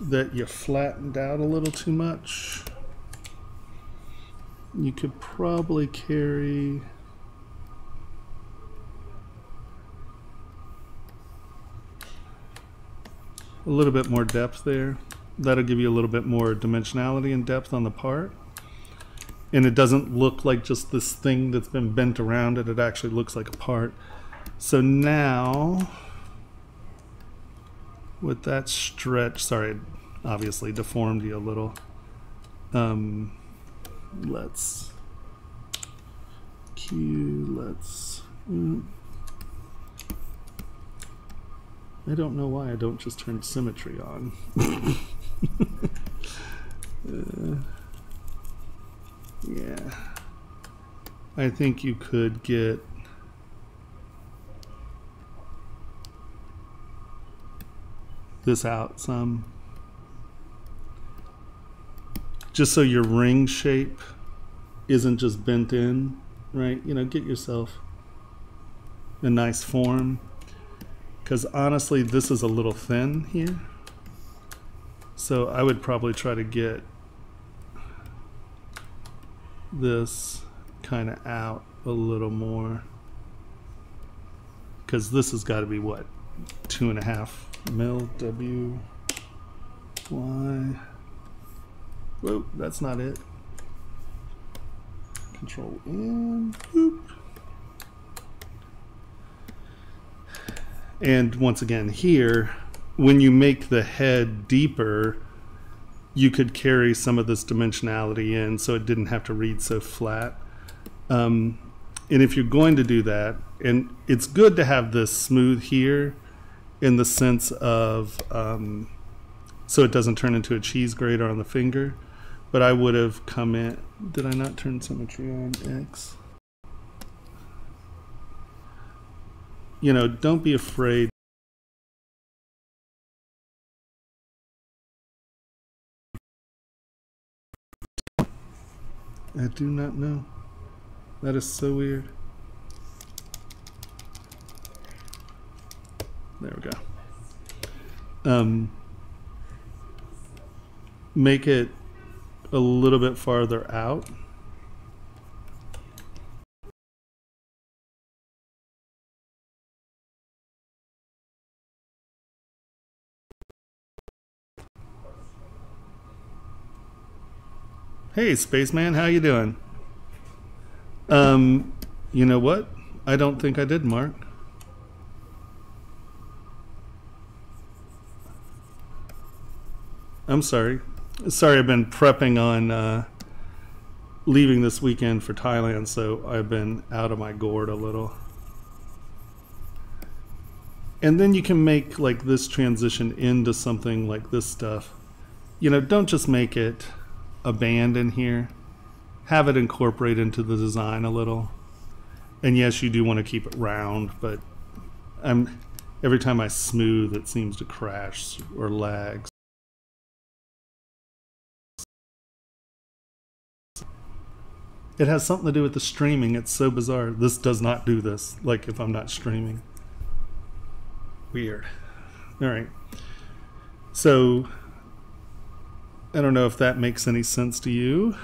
that you flattened out a little too much. You could probably carry a little bit more depth there. That'll give you a little bit more dimensionality and depth on the part. And it doesn't look like just this thing that's been bent around it. It actually looks like a part. So now, with that stretch, sorry, obviously deformed you a little. Let's I don't know why I don't just turn symmetry on. Yeah, I think you could get this out some, just so your ring shape isn't just bent in, right? You know, get yourself a nice form, because honestly this is a little thin here, so I would probably try to get this kind of out a little more, because this has got to be what, 2.5 mil WY. Whoa, that's not it. Control N. Boop. And once again here, when you make the head deeper, you could carry some of this dimensionality in so it didn't have to read so flat. And if you're going to do that, and it's good to have this smooth here in the sense of, so it doesn't turn into a cheese grater on the finger, but I would have come in, did I not turn symmetry on X? You know, don't be afraid. I do not know. That is so weird. There we go. Make it a little bit farther out. Hey, Spaceman, how you doing? You know what? I don't think I did, Mark. I'm sorry. Sorry, I've been prepping on leaving this weekend for Thailand, so I've been out of my gourd a little. And then you can make like this transition into something like this stuff. You know, don't just make it a band in here. Have it incorporate into the design a little. And yes, you do want to keep it round, but every time I smooth, it seems to crash or lag. It has something to do with the streaming. It's so bizarre. This does not do this, like if I'm not streaming. Weird. All right. So I don't know if that makes any sense to you.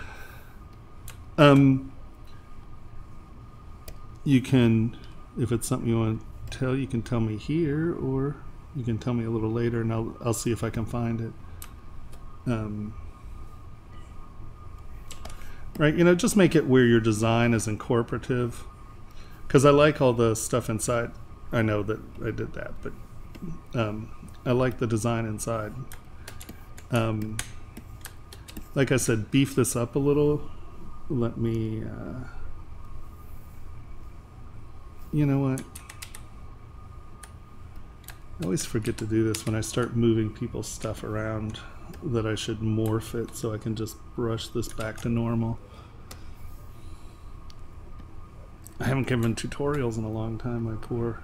You can, if it's something you want to tell, you can tell me here, or you can tell me a little later, and I'll see if I can find it. right? You know, just make it where your design is incorporative. Because I like all the stuff inside. I know that I did that, but I like the design inside. Like I said, beef this up a little. Let me, you know what? I always forget to do this when I start moving people's stuff around, that I should morph it so I can just brush this back to normal. I haven't given tutorials in a long time, my poor.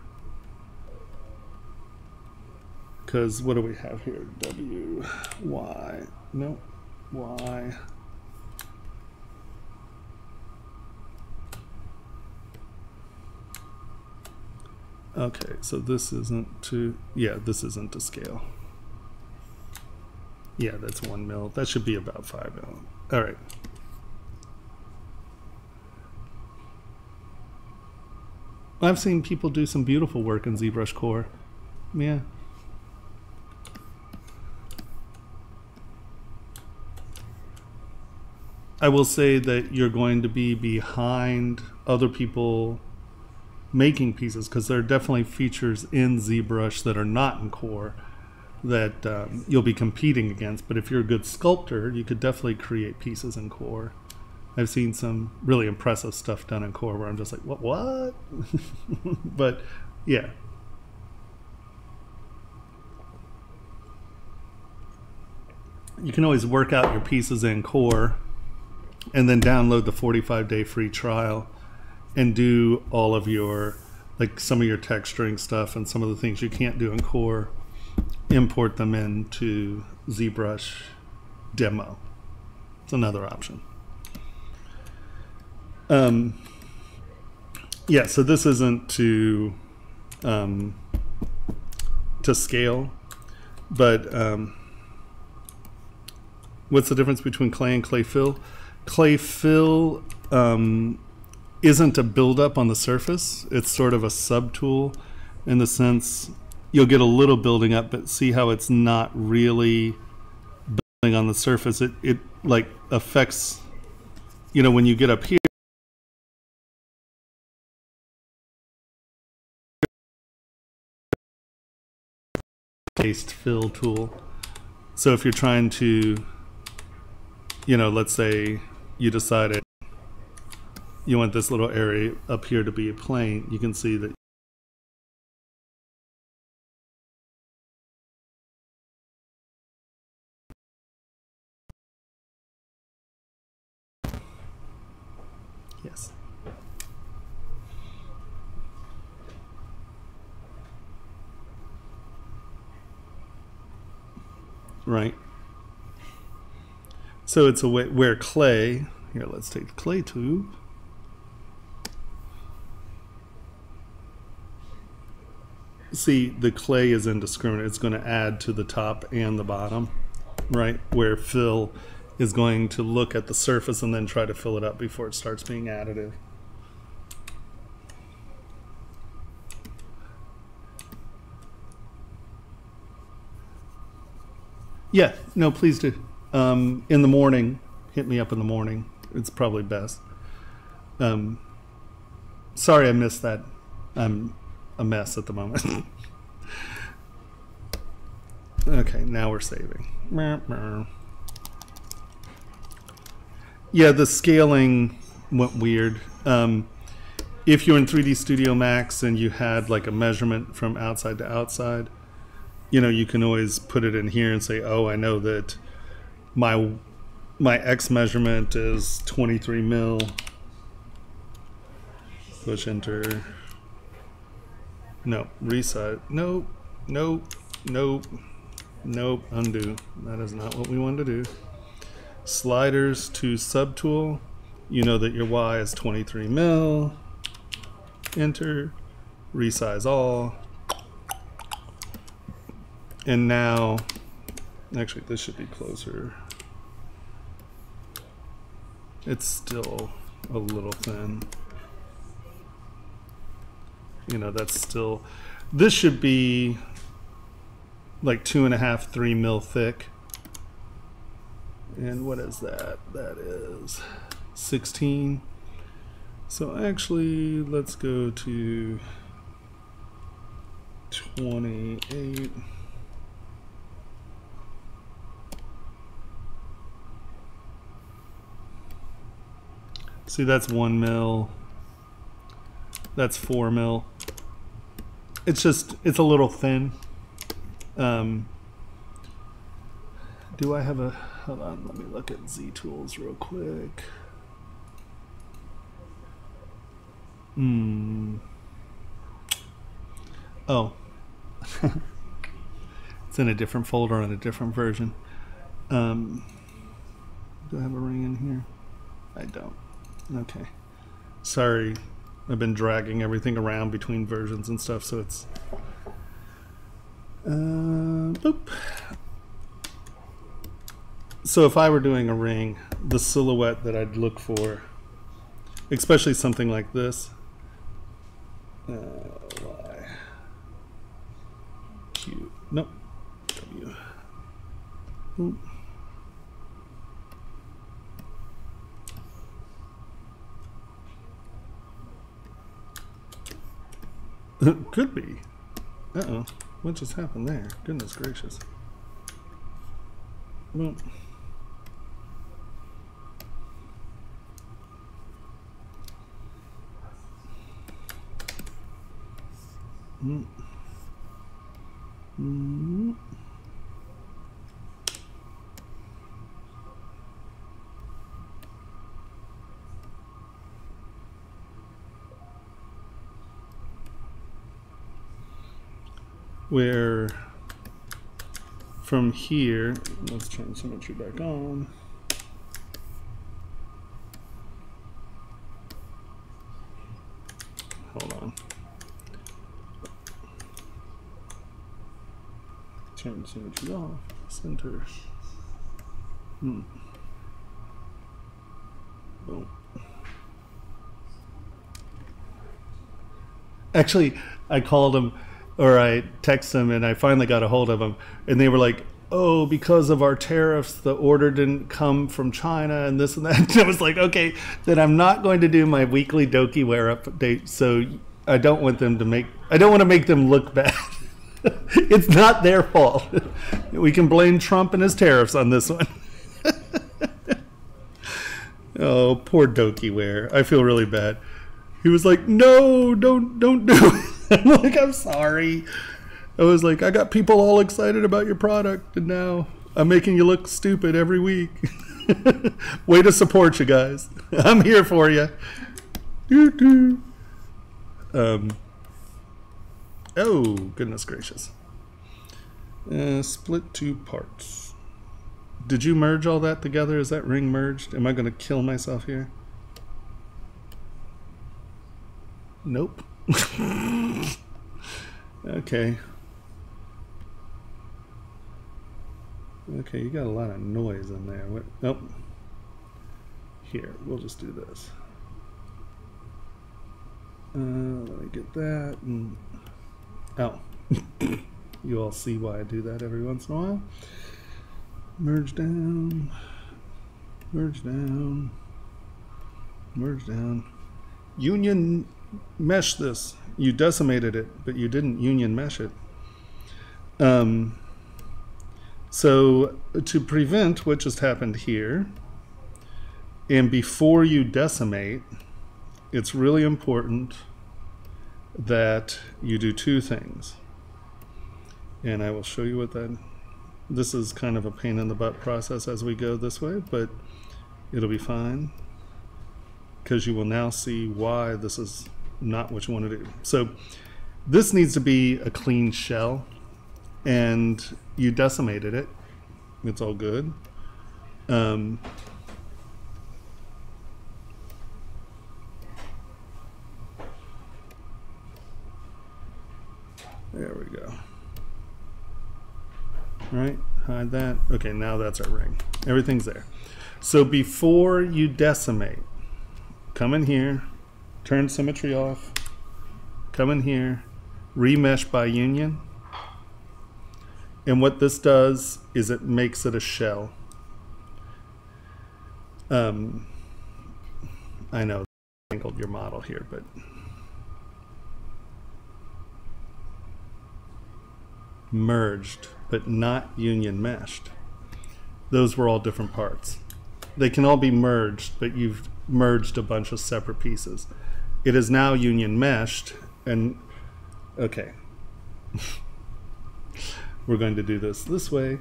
Because what do we have here? W, Y, no, Y. Okay, so this isn't to, yeah, this isn't to scale. Yeah, that's 1 mil. That should be about 5 mil. All right. I've seen people do some beautiful work in ZBrush Core. Yeah. I will say that you're going to be behind other people making pieces, because there are definitely features in ZBrush that are not in Core that you'll be competing against. But if you're a good sculptor, you could definitely create pieces in Core. I've seen some really impressive stuff done in Core where I'm just like, what? But yeah. You can always work out your pieces in Core and then download the 45-day free trial and do all of your, like some of your texturing stuff and some of the things you can't do in Core, import them into ZBrush demo. It's another option. Yeah, so this isn't to scale, but what's the difference between clay and clay fill? Clay fill isn't a buildup on the surface. It's sort of a subtool in the sense you'll get a little building up, but see how it's not really building on the surface. It like affects, you know, when you get up here, paste fill tool. So if you're trying to, you know, let's say you decided you want this little area up here to be a plane, you can see that yes. Right. So it's a way where clay, here let's take the clay tube. See, the clay is indiscriminate. It's going to add to the top and the bottom, right? Where fill is going to look at the surface and then try to fill it up before it starts being additive. Yeah, no, please do. In the morning, hit me up in the morning. It's probably best. Sorry I missed that. I'm a mess at the moment. Okay, now we're saving. Yeah, the scaling went weird. If you're in 3D Studio Max and you had like a measurement from outside to outside, you know, you can always put it in here and say, oh, I know that my X measurement is 23 mil. Push enter. No, resize. Nope, nope, nope, nope, undo. That is not what we want to do. Sliders to subtool. You know that your Y is 23 mil. Enter. Resize all. And now, actually this should be closer. It's still a little thin. You know, that's still, this should be like 2.5, 3 mil thick. And what is that? That is 16. So actually, let's go to 28. See, that's 1 mil. That's 4 mil. It's just, it's a little thin. Do I have a, hold on, let me look at Z tools real quick. Oh. It's in a different folder on a different version. Do I have a ring in here? I don't. Okay. Sorry, I've been dragging everything around between versions and stuff, so it's... boop. So if I were doing a ring, the silhouette that I'd look for, especially something like this, Y, Q, nope, W. Oop. Could be. Uh-oh. What just happened there? Goodness gracious. Well, where from here, let's turn symmetry back on. Hold on. Turn symmetry off. Center. Boom. Actually, I called him, or I texted them, and I finally got a hold of them, and they were like, oh, because of our tariffs, the order didn't come from China and this and that. And I was like, okay, then I'm not going to do my weekly DokiWare update, so I don't want them to make, I don't want to make them look bad. It's not their fault. We can blame Trump and his tariffs on this one. Oh, poor DokiWare. I feel really bad. He was like, no, don't do it. I'm like, I'm sorry. I was like, I got people all excited about your product, and now I'm making you look stupid every week. Way to support you guys. I'm here for you. Oh, goodness gracious. Split 2 parts. Did you merge all that together? Is that ring merged? Am I going to kill myself here? Nope. Okay. Okay, you got a lot of noise in there. What? Nope. Here, we'll just do this. Let me get that. And, oh. You all see why I do that every once in a while. Merge down. Merge down. Merge down. Union mesh this. You decimated it, but you didn't union mesh it. So to prevent what just happened here, and before you decimate, it's really important that you do 2 things. And I will show you what that, this is kind of a pain in the butt process as we go this way, but it'll be fine, because you will now see why this is not what you want to do. So this needs to be a clean shell, and you decimated it. It's all good. There we go. All right, hide that. Okay, now that's our ring. Everything's there. So before you decimate, come in here, turn symmetry off, come in here, remesh by union. And what this does is it makes it a shell. I know I angled your model here, but merged, but not union meshed. Those were all different parts. They can all be merged, but you've merged a bunch of separate pieces. It is now union meshed, and okay. We're going to do this way,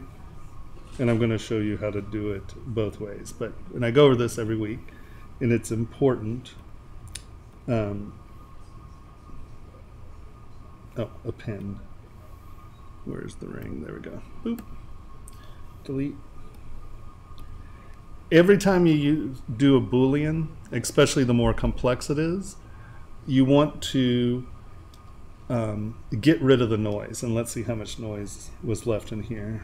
and I'm going to show you how to do it both ways. But and I go over this every week, and it's important. Oh, append. Where's the ring? There we go. Boop. Delete. Every time you do a Boolean, especially the more complex it is, you want to get rid of the noise. And let's see how much noise was left in here.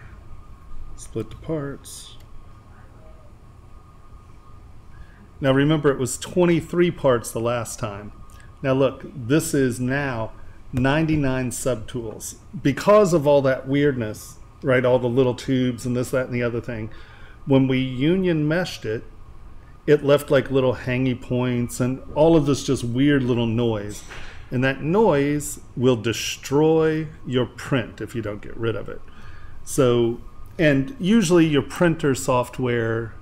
Split the parts. Now remember, it was 23 parts the last time. Now look, this is now 99 subtools. Because of all that weirdness, right, all the little tubes and this, that, and the other thing, when we union meshed it, it left like little hangy points and all of this just weird little noise. And that noise will destroy your print if you don't get rid of it. So, and usually your printer software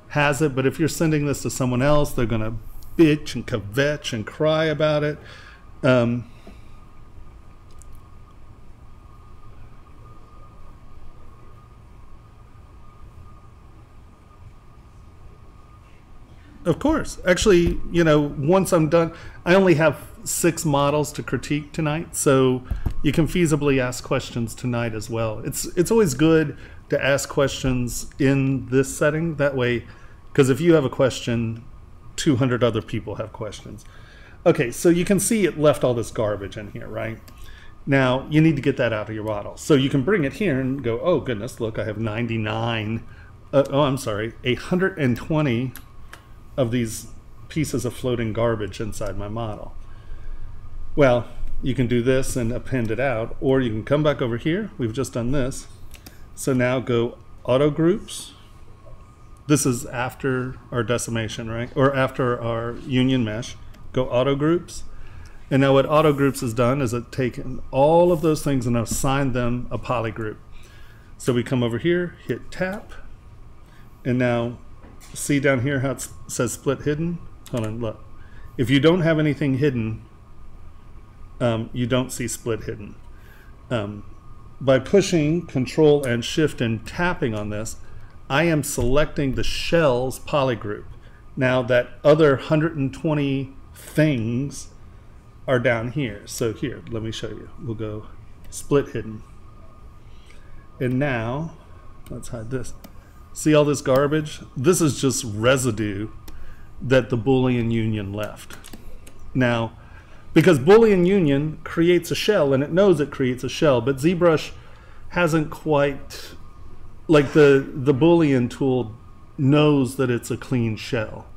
has it, but if you're sending this to someone else, they're gonna bitch and kvetch and cry about it. Of course. Actually, you know, once I'm done, I only have 6 models to critique tonight, so you can feasibly ask questions tonight as well. It's always good to ask questions in this setting. That way, because if you have a question, 200 other people have questions. Okay, so you can see it left all this garbage in here, right? Now, you need to get that out of your model. So you can bring it here and go, oh goodness, look, I have 99, I'm sorry, 120 of these pieces of floating garbage inside my model. Well, you can do this and append it out, or you can come back over here. We've just done this. So now go auto groups. This is after our decimation, right? Or after our union mesh. Go auto groups. And now what auto groups has done is it's taken all of those things and assigned them a polygroup. So we come over here, hit tap, and now see down here how it says split hidden? Hold on, look. If you don't have anything hidden, you don't see split hidden. By pushing Control and Shift and tapping on this, I am selecting the shell's polygroup. Now that other 120 things are down here. So here, let me show you. We'll go split hidden. And now, let's hide this. See all this garbage? This is just residue that the Boolean union left. Now, because Boolean union creates a shell, and it knows it creates a shell, but ZBrush hasn't quite, like the Boolean tool knows that it's a clean shell,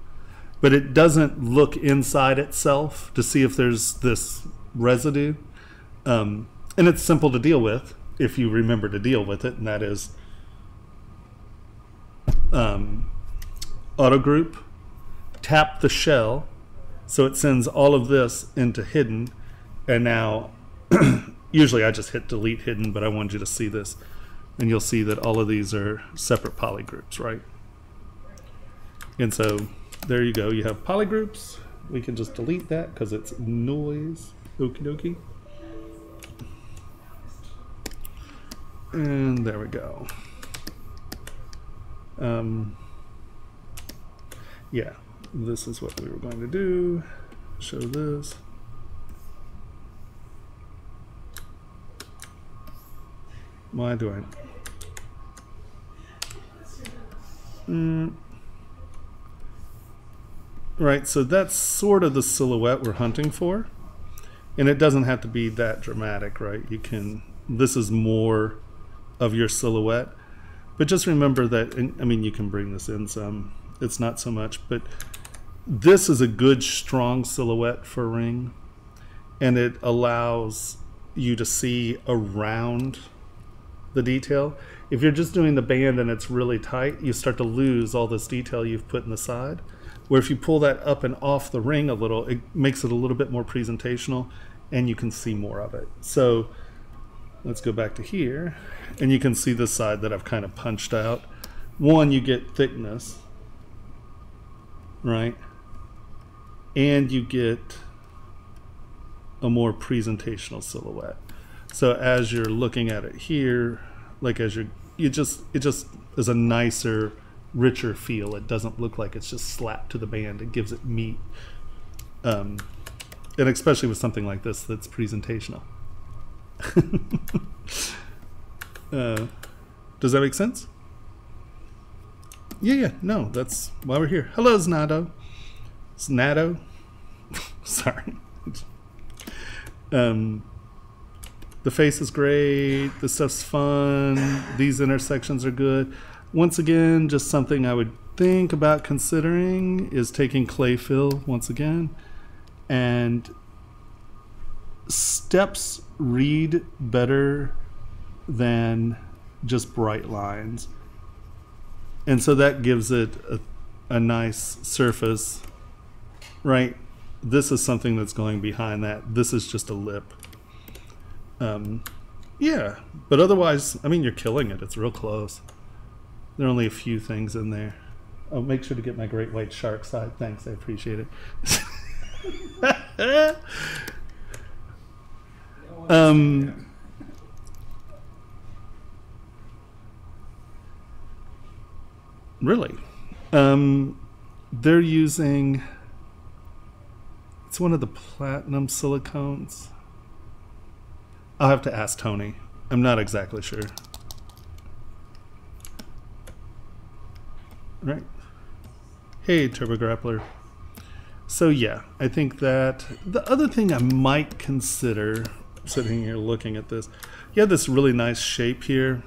but it doesn't look inside itself to see if there's this residue. And it's simple to deal with if you remember to deal with it, and that is auto group, tap the shell, so it sends all of this into hidden, and now usually I just hit delete hidden, but I wanted you to see this, and you'll see that all of these are separate polygroups, right? And so there you go, you have polygroups. We can just delete that because it's noise. Okie dokie. And there we go. Yeah, this is what we were going to do. Show this. Why do I? Right, so that's sort of the silhouette we're hunting for. And it doesn't have to be that dramatic, right? You can, this is more of your silhouette. But just remember that, I mean, you can bring this in some, it's not so much, but this is a good, strong silhouette for a ring. And it allows you to see around the detail. If you're just doing the band and it's really tight, you start to lose all this detail you've put in the side. where if you pull that up and off the ring a little, it makes it a little bit more presentational and you can see more of it. So let's go back to here, and you can see the side that I've kind of punched out. One, you get thickness, right? And you get a more presentational silhouette. So as you're looking at it here, like as it just is a nicer, richer feel. It doesn't look like it's just slapped to the band. It gives it meat. And especially with something like this that's presentational. Does that make sense? Yeah, no, that's why we're here. Hello, Znado. Znado. Sorry. The face is great. The stuff's fun. These intersections are good. Once again, just something I would think about considering is taking clay fill once again. And steps read better than just bright lines. And so that gives it a nice surface, right? This is something that's going behind that. This is just a lip. Yeah, but otherwise, I mean, you're killing it. It's real close. There are only a few things in there. Oh, make sure to get my great white shark side. Thanks, I appreciate it. Really? They're using, it's one of the platinum silicones. I'll have to ask Tony. I'm not exactly sure. Right. Hey, Turbo Grappler. So yeah, I think that the other thing I might consider, sitting here looking at this, you have this really nice shape here.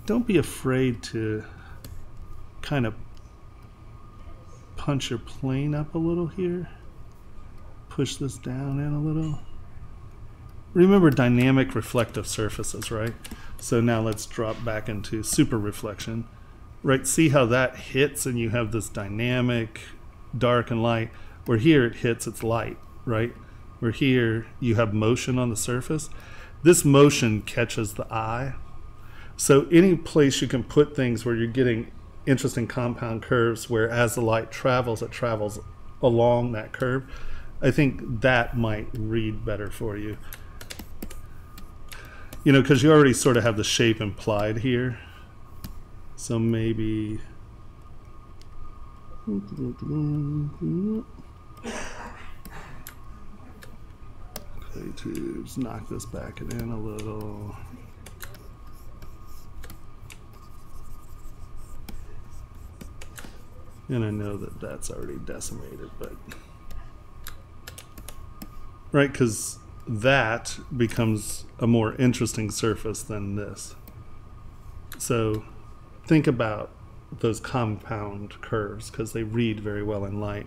Don't be afraid to kind of punch your plane up a little here. Push this down in a little. Remember dynamic reflective surfaces, right? So now let's drop back into super reflection, right? See how that hits and you have this dynamic dark and light, where here it hits, it's light, right? Where here you have motion on the surface. This motion catches the eye. So any place you can put things where you're getting interesting compound curves, where as the light travels, it travels along that curve, I think that might read better for you. You know, because you already sort of have the shape implied here. So maybe... clay tubes, knock this back in a little. And I know that that's already decimated, but... right, because that becomes a more interesting surface than this. So think about those compound curves, because they read very well in light.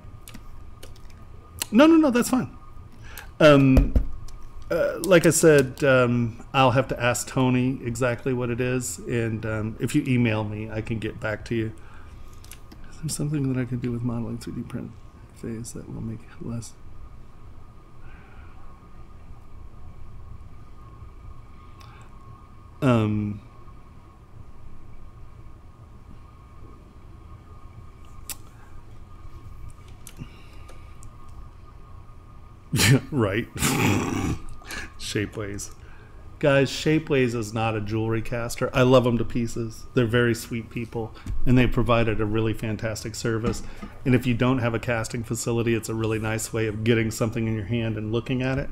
No, that's fine. Like I said, I'll have to ask Tony exactly what it is, and if you email me, I can get back to you. Is there something that I can do with modeling 3D print phase that will make it less? Right. Shapeways. Guys, Shapeways is not a jewelry caster. I love them to pieces. They're very sweet people, and they provided a really fantastic service. And if you don't have a casting facility, it's a really nice way of getting something in your hand and looking at it.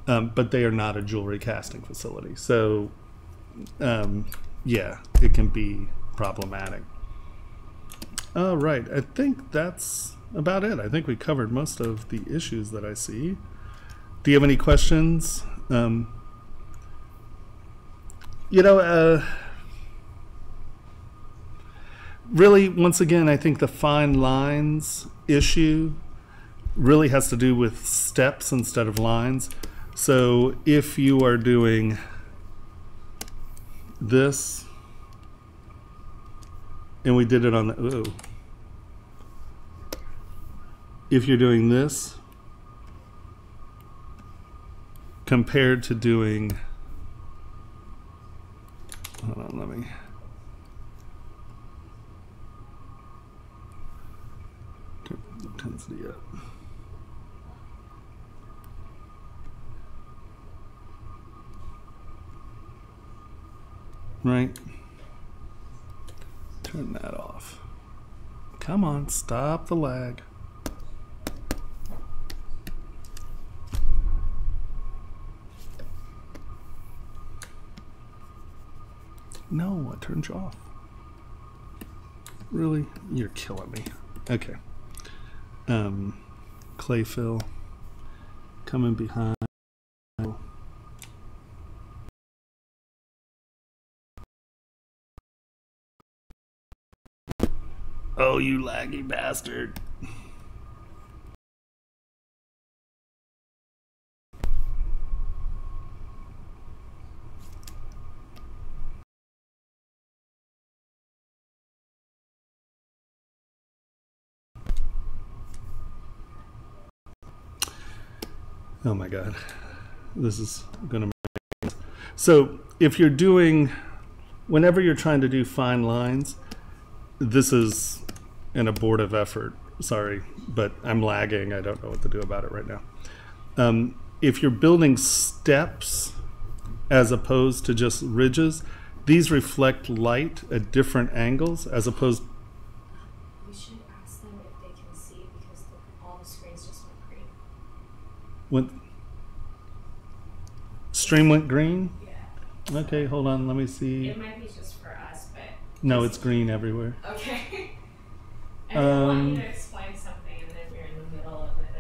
But they are not a jewelry casting facility. So, yeah, it can be problematic. All right, I think that's about it. I think we covered most of the issues that I see. Do you have any questions? You know, really, once again, I think the fine lines issue really has to do with steps instead of lines. So if you are doing this, and we did it on the, ooh, if you're doing this compared to doing, hold on, let me, turn the intensity up. Right? Turn that off. Come on, stop the lag. No, I turned you off. Really? You're killing me. Okay. Clay fill. Coming behind. Oh, you laggy bastard. Oh my God. This is going to make sense. So if you're doing, whenever you're trying to do fine lines, this is an abortive effort. Sorry, but I'm lagging. I don't know what to do about it right now. If you're building steps as opposed to just ridges, these reflect light at different angles as opposed. We should ask them if they can see because all the screens just went green. Stream went green? Yeah. Okay, hold on. Let me see. It might be just for us, but. No, it's green everywhere. Okay. I didn't want you to explain something and then you're in the middle of it.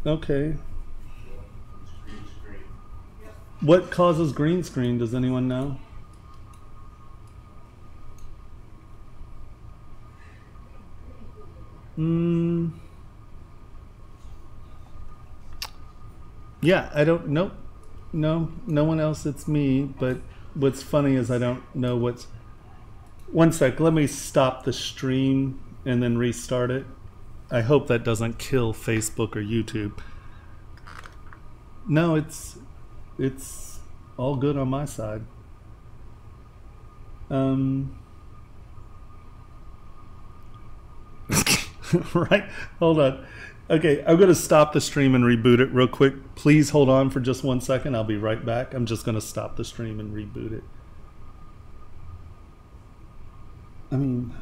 Okay. What causes green screen? Does anyone know? Yeah, I don't know. No one else. It's me. But what's funny is I don't know what's. One sec. Let me stop the stream and then restart it. I hope that doesn't kill Facebook or YouTube. No, it's all good on my side. Right? Hold on. Okay, I'm going to stop the stream and reboot it real quick. Please hold on for just 1 second. I'll be right back. I'm just going to stop the stream and reboot it. I mean,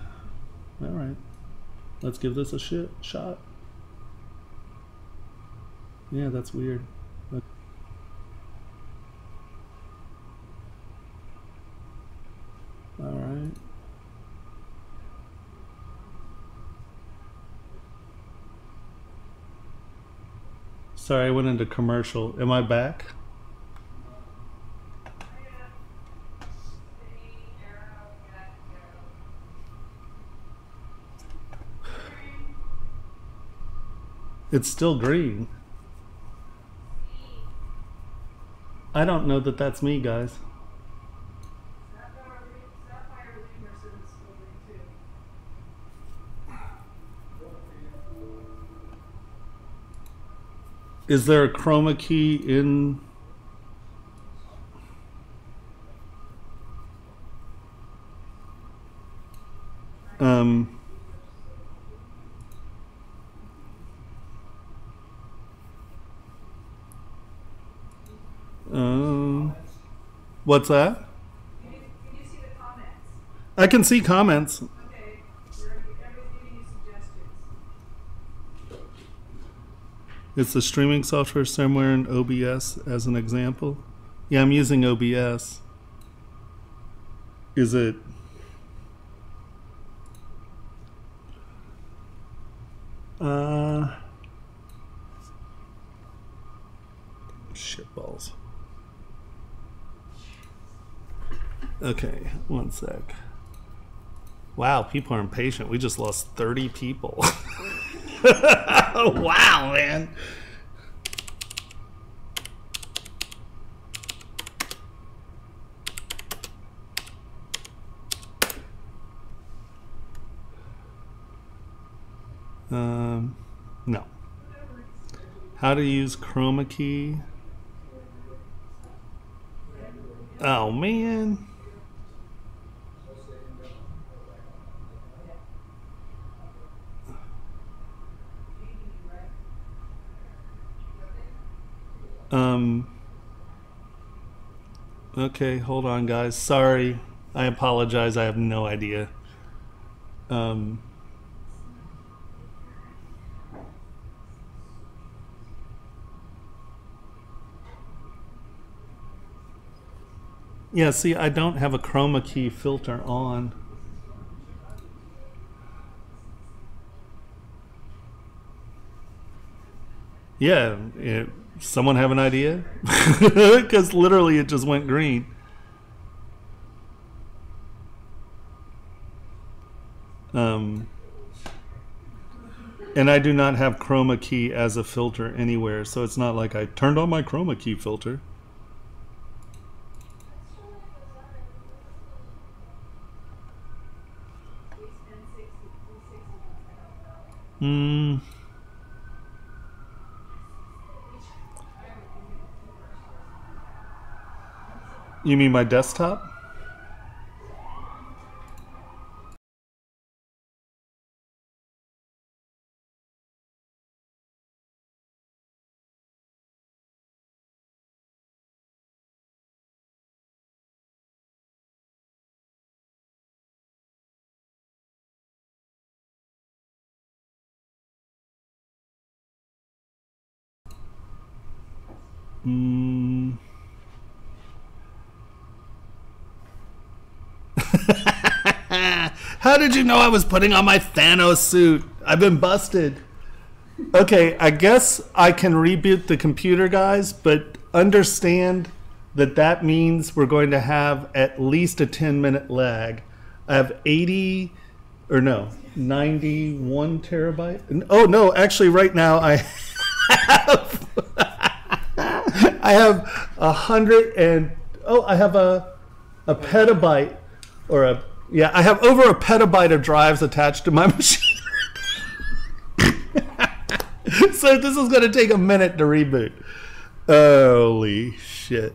all right. Let's give this a shot. Yeah, that's weird. All right. Sorry, I went into commercial. Am I back? It's still green. I don't know that that's me, guys. Is there a chroma key in? What's that? Can you see the comments? I can see comments. Okay, everybody's giving you suggestions. Is the streaming software somewhere in OBS as an example? Yeah, I'm using OBS. Is it? Shitballs. Okay, 1 sec. Wow, people are impatient. We just lost 30 people. Wow, man. No. How to use chroma key. Oh man. Okay, hold on guys. Sorry. I apologize. I have no idea. Yeah, see, I don't have a chroma key filter on. Yeah, someone have an idea? Because literally it just went green. And I do not have chroma key as a filter anywhere, so it's not like I turned on my chroma key filter. You mean my desktop? How did you know I was putting on my Thanos suit? I've been busted. Okay, I guess I can reboot the computer, guys, but understand that that means we're going to have at least a 10-minute lag. I have 91 terabyte. Oh no, actually right now I have I have 100 and I have a petabyte or a I have over a petabyte of drives attached to my machine. So this is going to take a minute to reboot. Holy shit.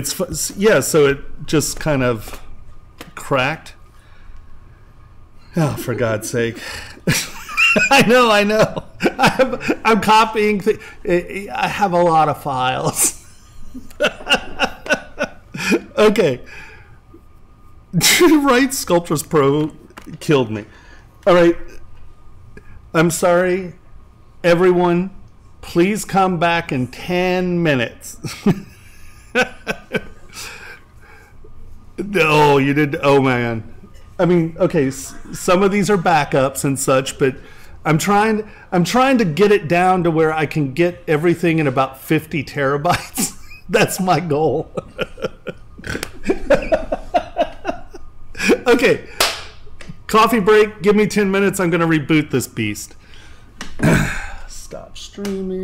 So it just kind of cracked. Oh, for God's sake. I know. I'm copying. I have a lot of files. Okay. Right, Sculptress Pro killed me. All right. I'm sorry. Everyone, please come back in 10 minutes. Oh, you did. Oh, man. I mean, okay, some of these are backups and such, but I'm trying to get it down to where I can get everything in about 50 terabytes. That's my goal. Okay, coffee break. Give me 10 minutes. I'm going to reboot this beast. Stop streaming.